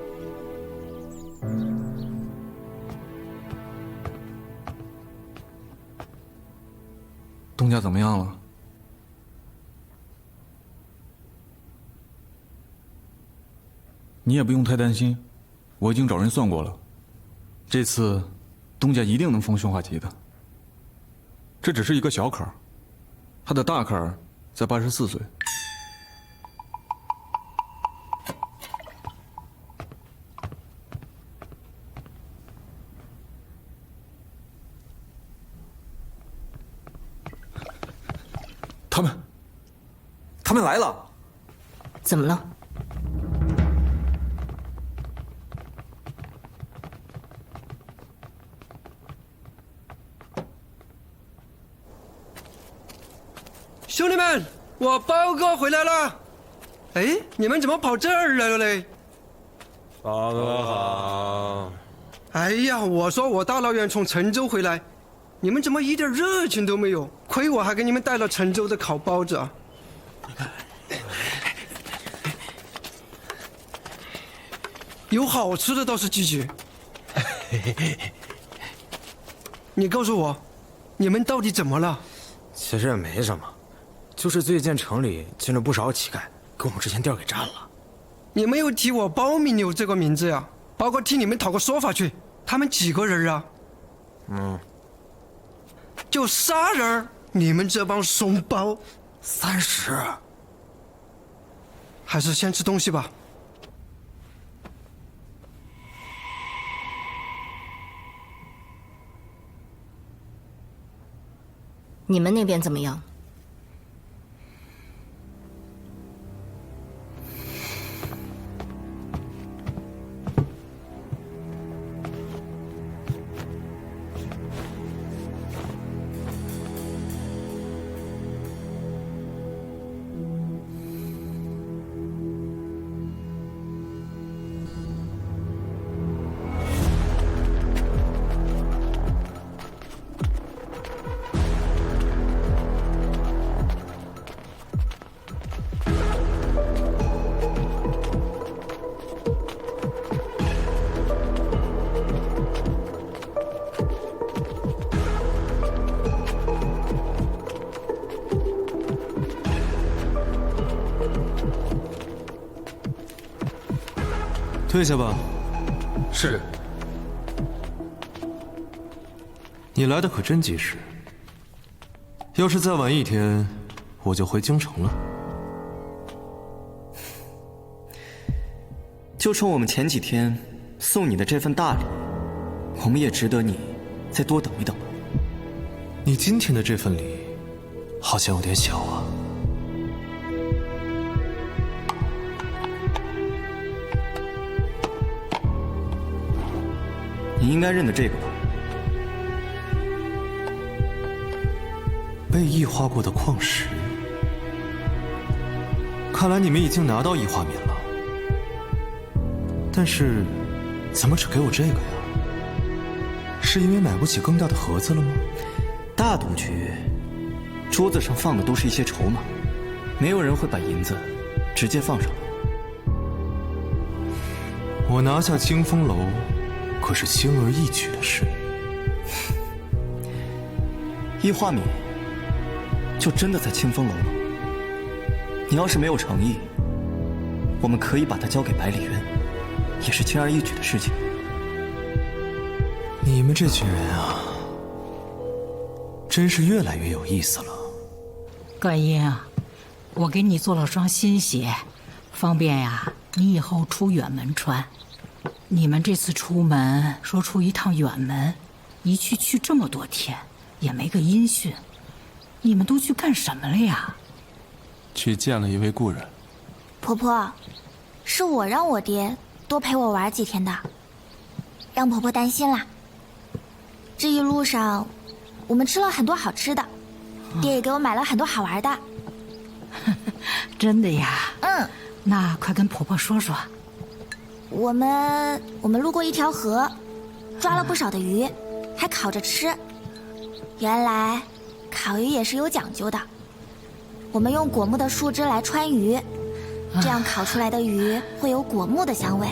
东家怎么样了？你也不用太担心，我已经找人算过了，这次东家一定能逢凶化吉的。这只是一个小坎儿，他的大坎儿在84岁。他们来了。怎么了？兄弟们，我包哥回来了。哎，你们怎么跑这儿来了嘞？包哥好。哎呀，我说我大老远从陈州回来，你们怎么一点热情都没有？亏我还给你们带了陈州的烤包子啊！有好吃的倒是积极。你告诉我，你们到底怎么了？其实也没什么，就是最近城里进了不少乞丐，给我们之前店给占了。你没有提我包明牛这个名字呀，包哥替你们讨个说法去。他们几个人啊？就仨人。你们这帮怂包，30。还是先吃东西吧。你们那边怎么样？退下吧。是。你来的可真及时。要是再晚1天，我就回京城了。就冲我们前几天送你的这份大礼，我们也值得你再多等一等吧。你今天的这份礼，好像有点小啊。你应该认得这个吧？被异化过的矿石。看来你们已经拿到异化敏了。但是，怎么只给我这个呀？是因为买不起更大的盒子了吗？大赌局，桌子上放的都是一些筹码，没有人会把银子直接放上来。我拿下清风楼，可是轻而易举的事。异化敏就真的在清风楼吗？你要是没有诚意，我们可以把它交给百里渊，也是轻而易举的事情。你们这群人啊，真是越来越有意思了。观音啊，我给你做了双新鞋，方便呀你以后出远门穿。你们这次出门说出一趟远门，一去这么多天，也没个音讯，你们都去干什么了呀？去见了一位故人。婆婆，是我让我爹多陪我玩几天的，让婆婆担心啦。这一路上，我们吃了很多好吃的，爹也给我买了很多好玩的。真的呀？那快跟婆婆说说。我们路过一条河，抓了不少的鱼，还烤着吃。原来烤鱼也是有讲究的，我们用果木的树枝来穿鱼，这样烤出来的鱼会有果木的香味。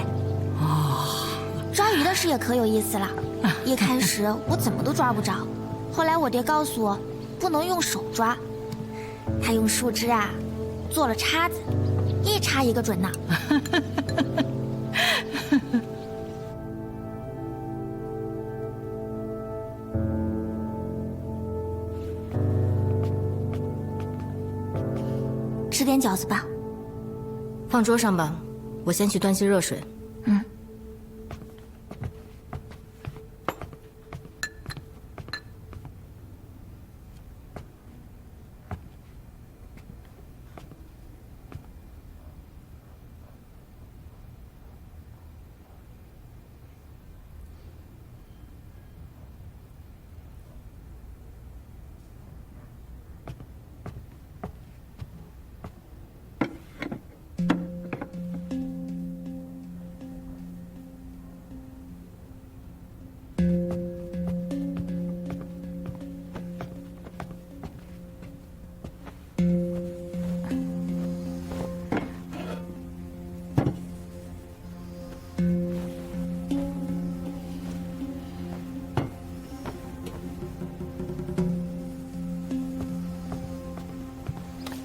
抓鱼的事也可有意思了。一开始我怎么都抓不着，后来我爹告诉我不能用手抓，他用树枝啊做了叉子，一叉一个准呢。吃点饺子吧，放桌上吧，我先去端些热水。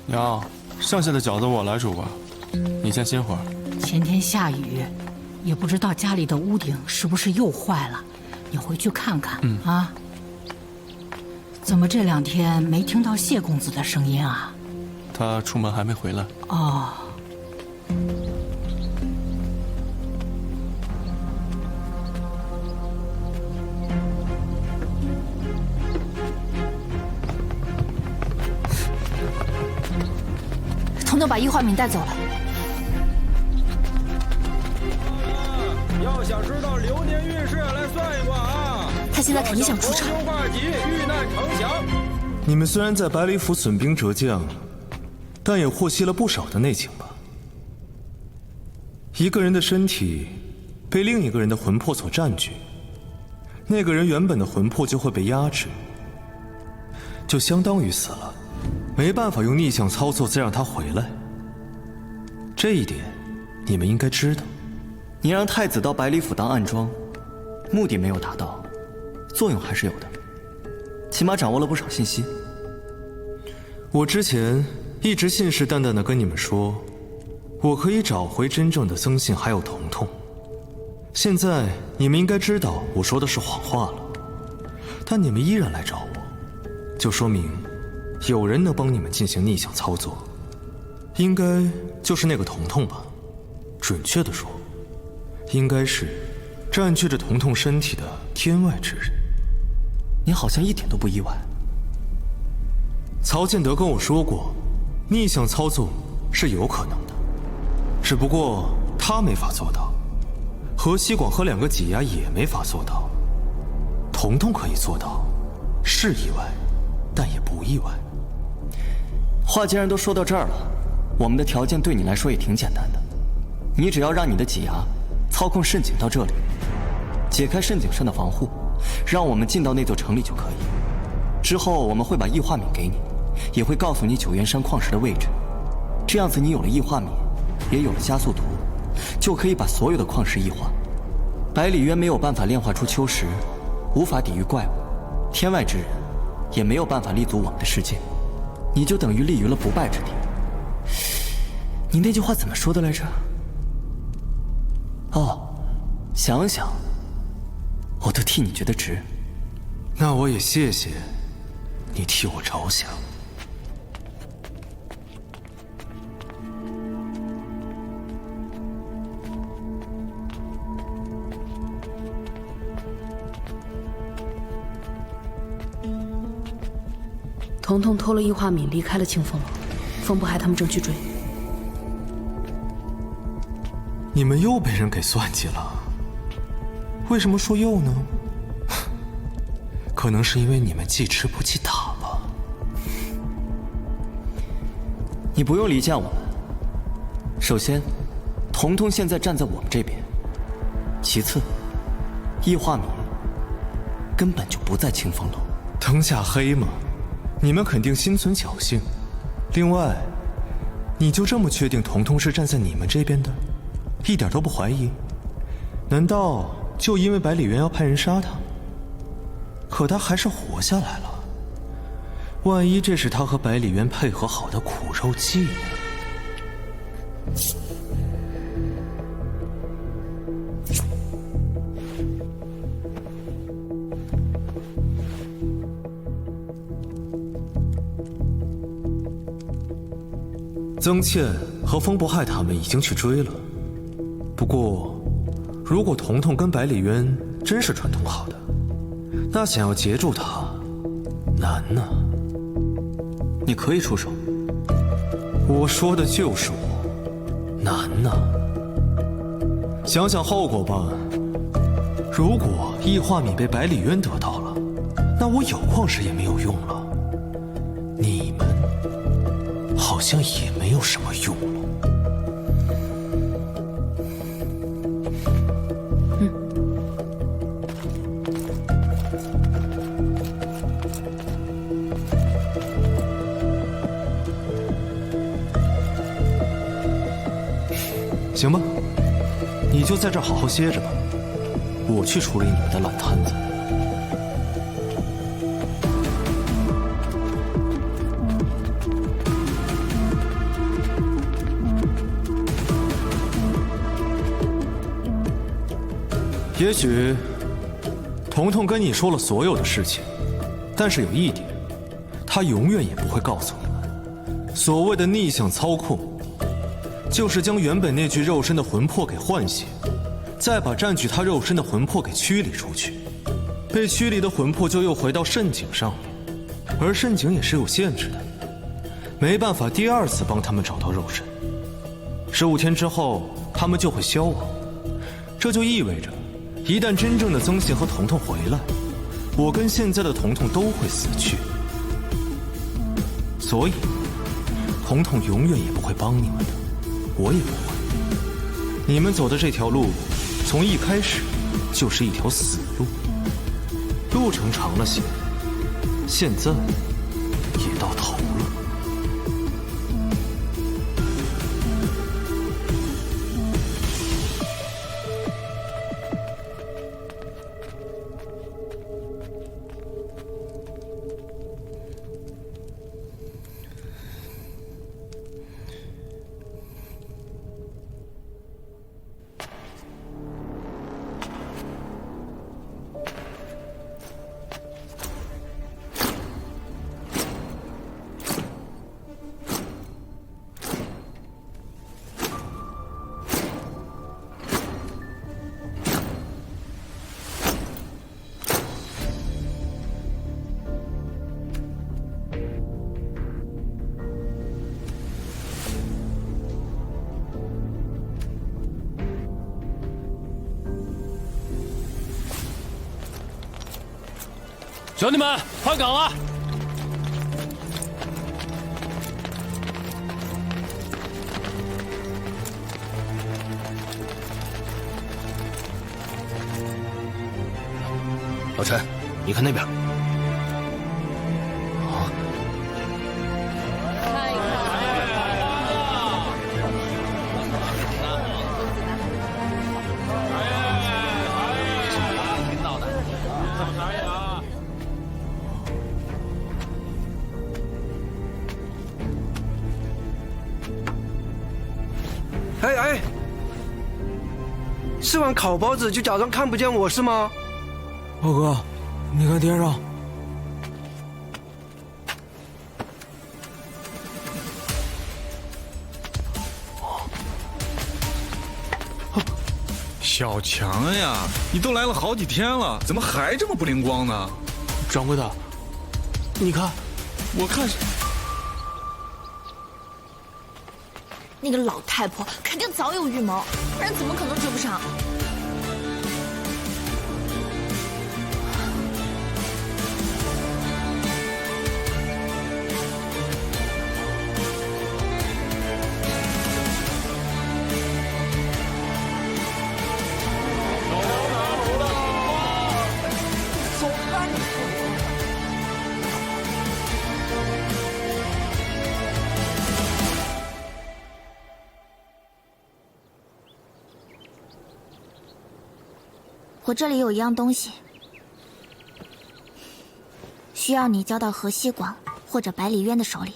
娘，剩下的饺子我来煮吧，你先歇会儿。前天下雨，也不知道家里的屋顶是不是又坏了，你回去看看啊。怎么这2天没听到谢公子的声音啊？他出门还没回来。哦。彤彤把易化敏带走了。要想知道流年运势，来算一卦啊！他现在肯定想出场。逢凶化吉，遇难成祥。你们虽然在百里府损兵折将，但也获悉了不少的内情吧？一个人的身体被另一个人的魂魄所占据，那个人原本的魂魄就会被压制，就相当于死了，没办法用逆向操作再让他回来。这一点，你们应该知道。你让太子到百里府当暗桩，目的没有达到，作用还是有的，起码掌握了不少信息。我之前一直信誓旦旦地跟你们说，我可以找回真正的曾信还有彤彤。现在你们应该知道我说的是谎话了，但你们依然来找我，就说明有人能帮你们进行逆向操作，应该就是那个彤彤吧。准确地说，应该是占据着彤彤身体的天外之人。你好像一点都不意外。曹建德跟我说过，逆向操作是有可能的，只不过他没法做到，何西广和2个挤压也没法做到。彤彤可以做到，是意外，但也不意外。话既然都说到这儿了，我们的条件对你来说也挺简单的，你只要让你的挤压操控渗井到这里，解开渗井上的防护，让我们进到那座城里就可以。之后我们会把异化敏给你，也会告诉你九原山矿石的位置。这样子你有了异化敏，也有了加速图，就可以把所有的矿石异化。百里渊没有办法炼化出秋石，无法抵御怪物，天外之人也没有办法立足我们的世界，你就等于立于了不败之地。你那句话怎么说的来着？哦，想想，我都替你觉得值。那我也谢谢你替我着想。彤彤偷了异化敏离开了清风楼，风不害他们正去追。你们又被人给算计了，为什么说又呢？可能是因为你们记吃不记打吧。你不用离间我们。首先，彤彤现在站在我们这边；其次，异化敏根本就不在清风楼。灯下黑嘛，你们肯定心存侥幸。另外，你就这么确定彤彤是站在你们这边的，一点都不怀疑？难道就因为百里渊要派人杀他？可他还是活下来了。万一这是他和百里渊配合好的苦肉计呢？曾倩和风不害他们已经去追了。不过，如果彤彤跟百里渊真是串通好的，那想要截住他，难呢。你可以出手。我说的就是我，难呢。想想后果吧。如果异化敏被百里渊得到了，那我有矿石也没有用了。你们好像也没有什么用了。行吧，你就在这儿好好歇着吧，我去处理你们的烂摊子。也许彤彤跟你说了所有的事情，但是有一点，他永远也不会告诉你们。所谓的逆向操控，就是将原本那具肉身的魂魄给唤醒，再把占据他肉身的魂魄给驱离出去。被驱离的魂魄就又回到圣井上面，而圣井也是有限制的，没办法第二次帮他们找到肉身。15天之后，他们就会消亡。这就意味着，一旦真正的曾信和彤彤回来，我跟现在的彤彤都会死去。所以，彤彤永远也不会帮你们的，我也不会。你们走的这条路，从一开始就是一条死路。路程长了些，现在也到头了。兄弟们，换岗了！老陈，你看那边。哎，吃完烤包子就假装看不见我是吗？浩哥，你看天上。小强呀，你都来了好几天了，怎么还这么不灵光呢？掌柜的，你看，我看是。那个老太婆肯定早有预谋，不然怎么可能追不上？我这里有一样东西，需要你交到河西广或者百里渊的手里。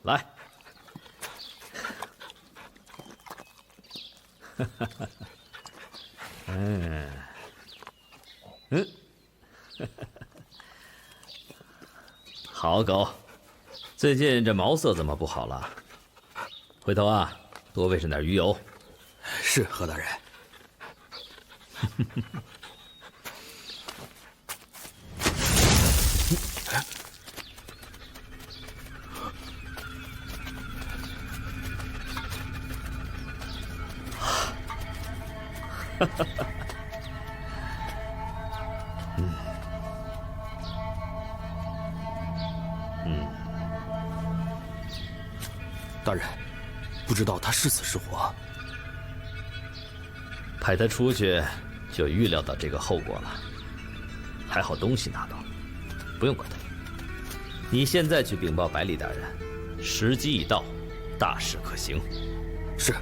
来，好狗，最近这毛色怎么不好了？回头啊，多喂上点鱼油。是何大人。大人，不知道他是死是活。派他出去，就预料到这个后果了。还好东西拿到了，不用管他。你现在去禀报百里大人，时机已到，大事可行。是。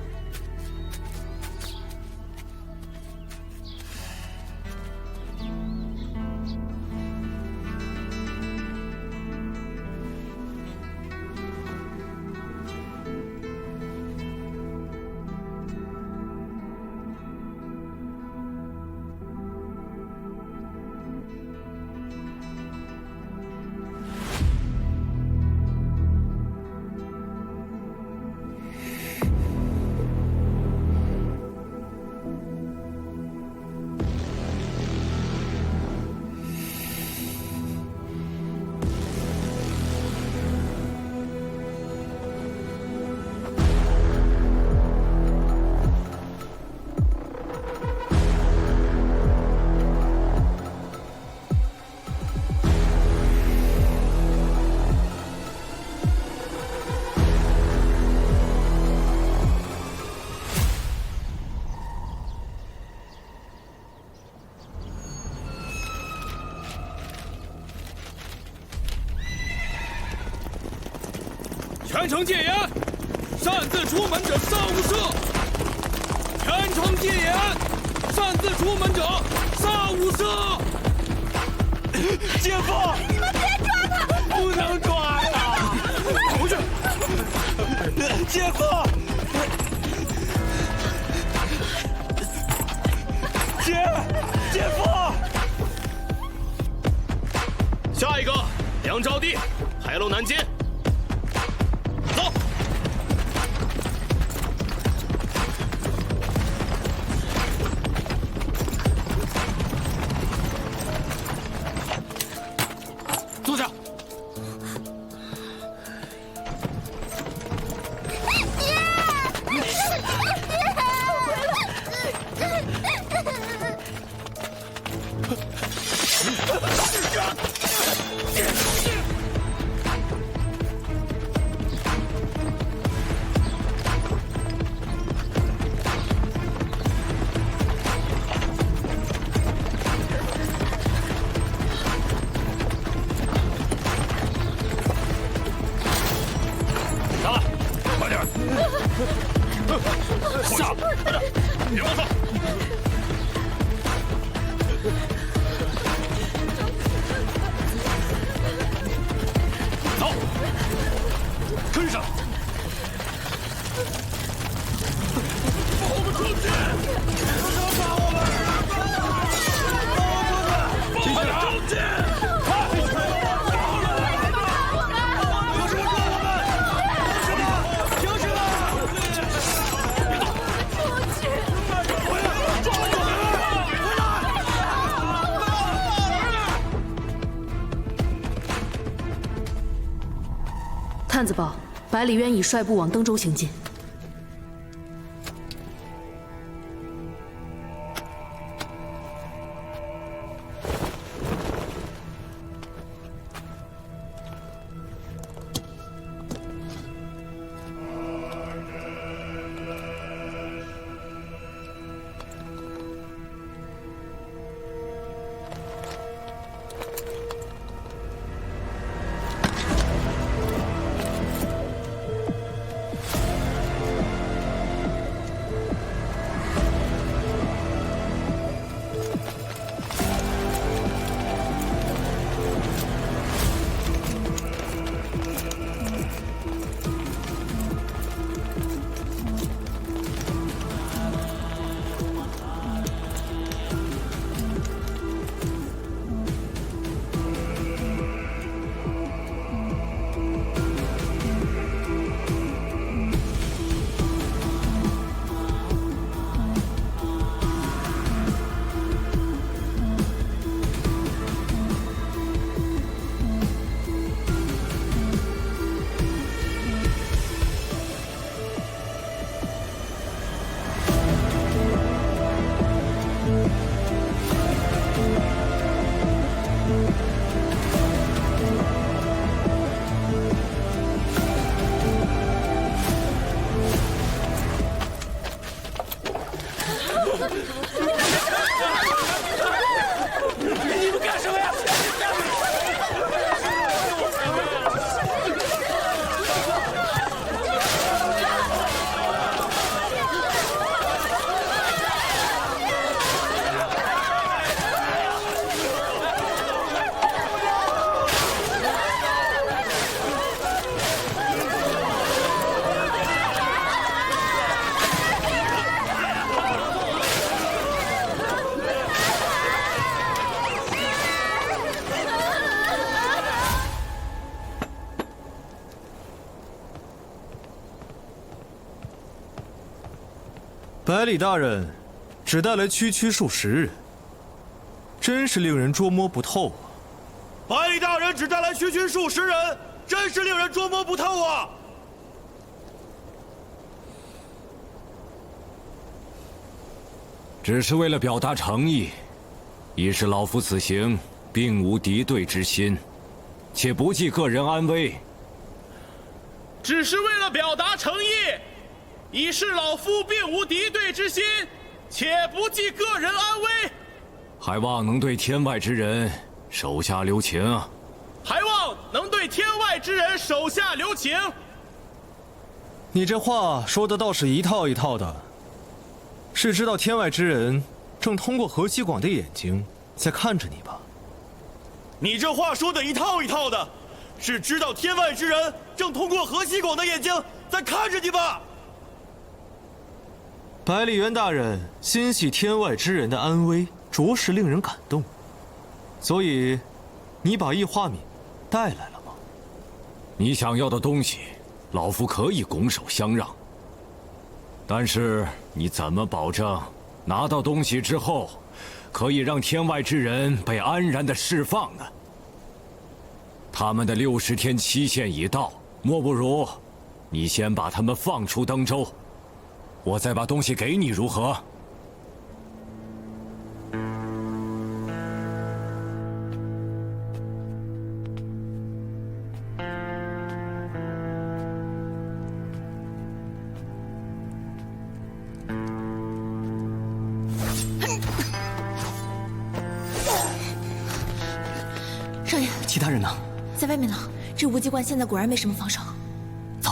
全城戒严，擅自出门者杀无赦。全城戒严，擅自出门者杀无赦。姐夫，你们别抓他！不能抓他！回去！姐夫，姐夫。下一个，梁招娣，牌楼南监。走。坐下。下，快点，别磨蹭。走，跟上。放我们出去！放我们！放我们出去！探子报，百里渊已率部往登州行进。百里大人只带来区区数十人，真是令人捉摸不透啊！百里大人只带来区区数十人，真是令人捉摸不透啊！只是为了表达诚意，一是老夫此行并无敌对之心，且不计个人安危。只是为了表达诚意，一是老夫并无敌对之心，且不计个人安危。还望能对天外之人手下留情啊！还望能对天外之人手下留情。你这话说的倒是一套一套的，是知道天外之人正通过河西广的眼睛在看着你吧？你这话说的一套一套的，是知道天外之人正通过河西广的眼睛在看着你吧？百里渊大人心系天外之人的安危，着实令人感动。所以，你把易化敏带来了吗？你想要的东西，老夫可以拱手相让。但是你怎么保证拿到东西之后，可以让天外之人被安然的释放呢？他们的60天期限已到，莫不如你先把他们放出登州，我再把东西给你，如何？少爷，其他人呢？在外面呢。这无极观现在果然没什么防守。走。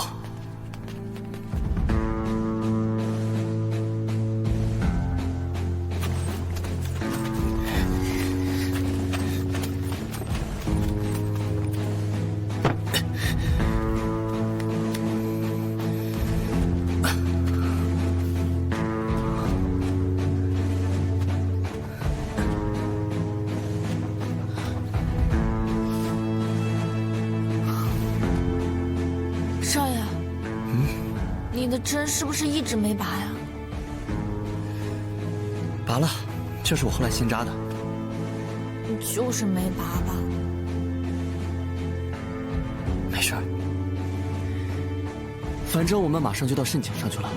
少爷，你的针是不是一直没拔呀？拔了，这是我后来新扎的。就是没拔吧？没事儿，反正我们马上就到盛景上去了。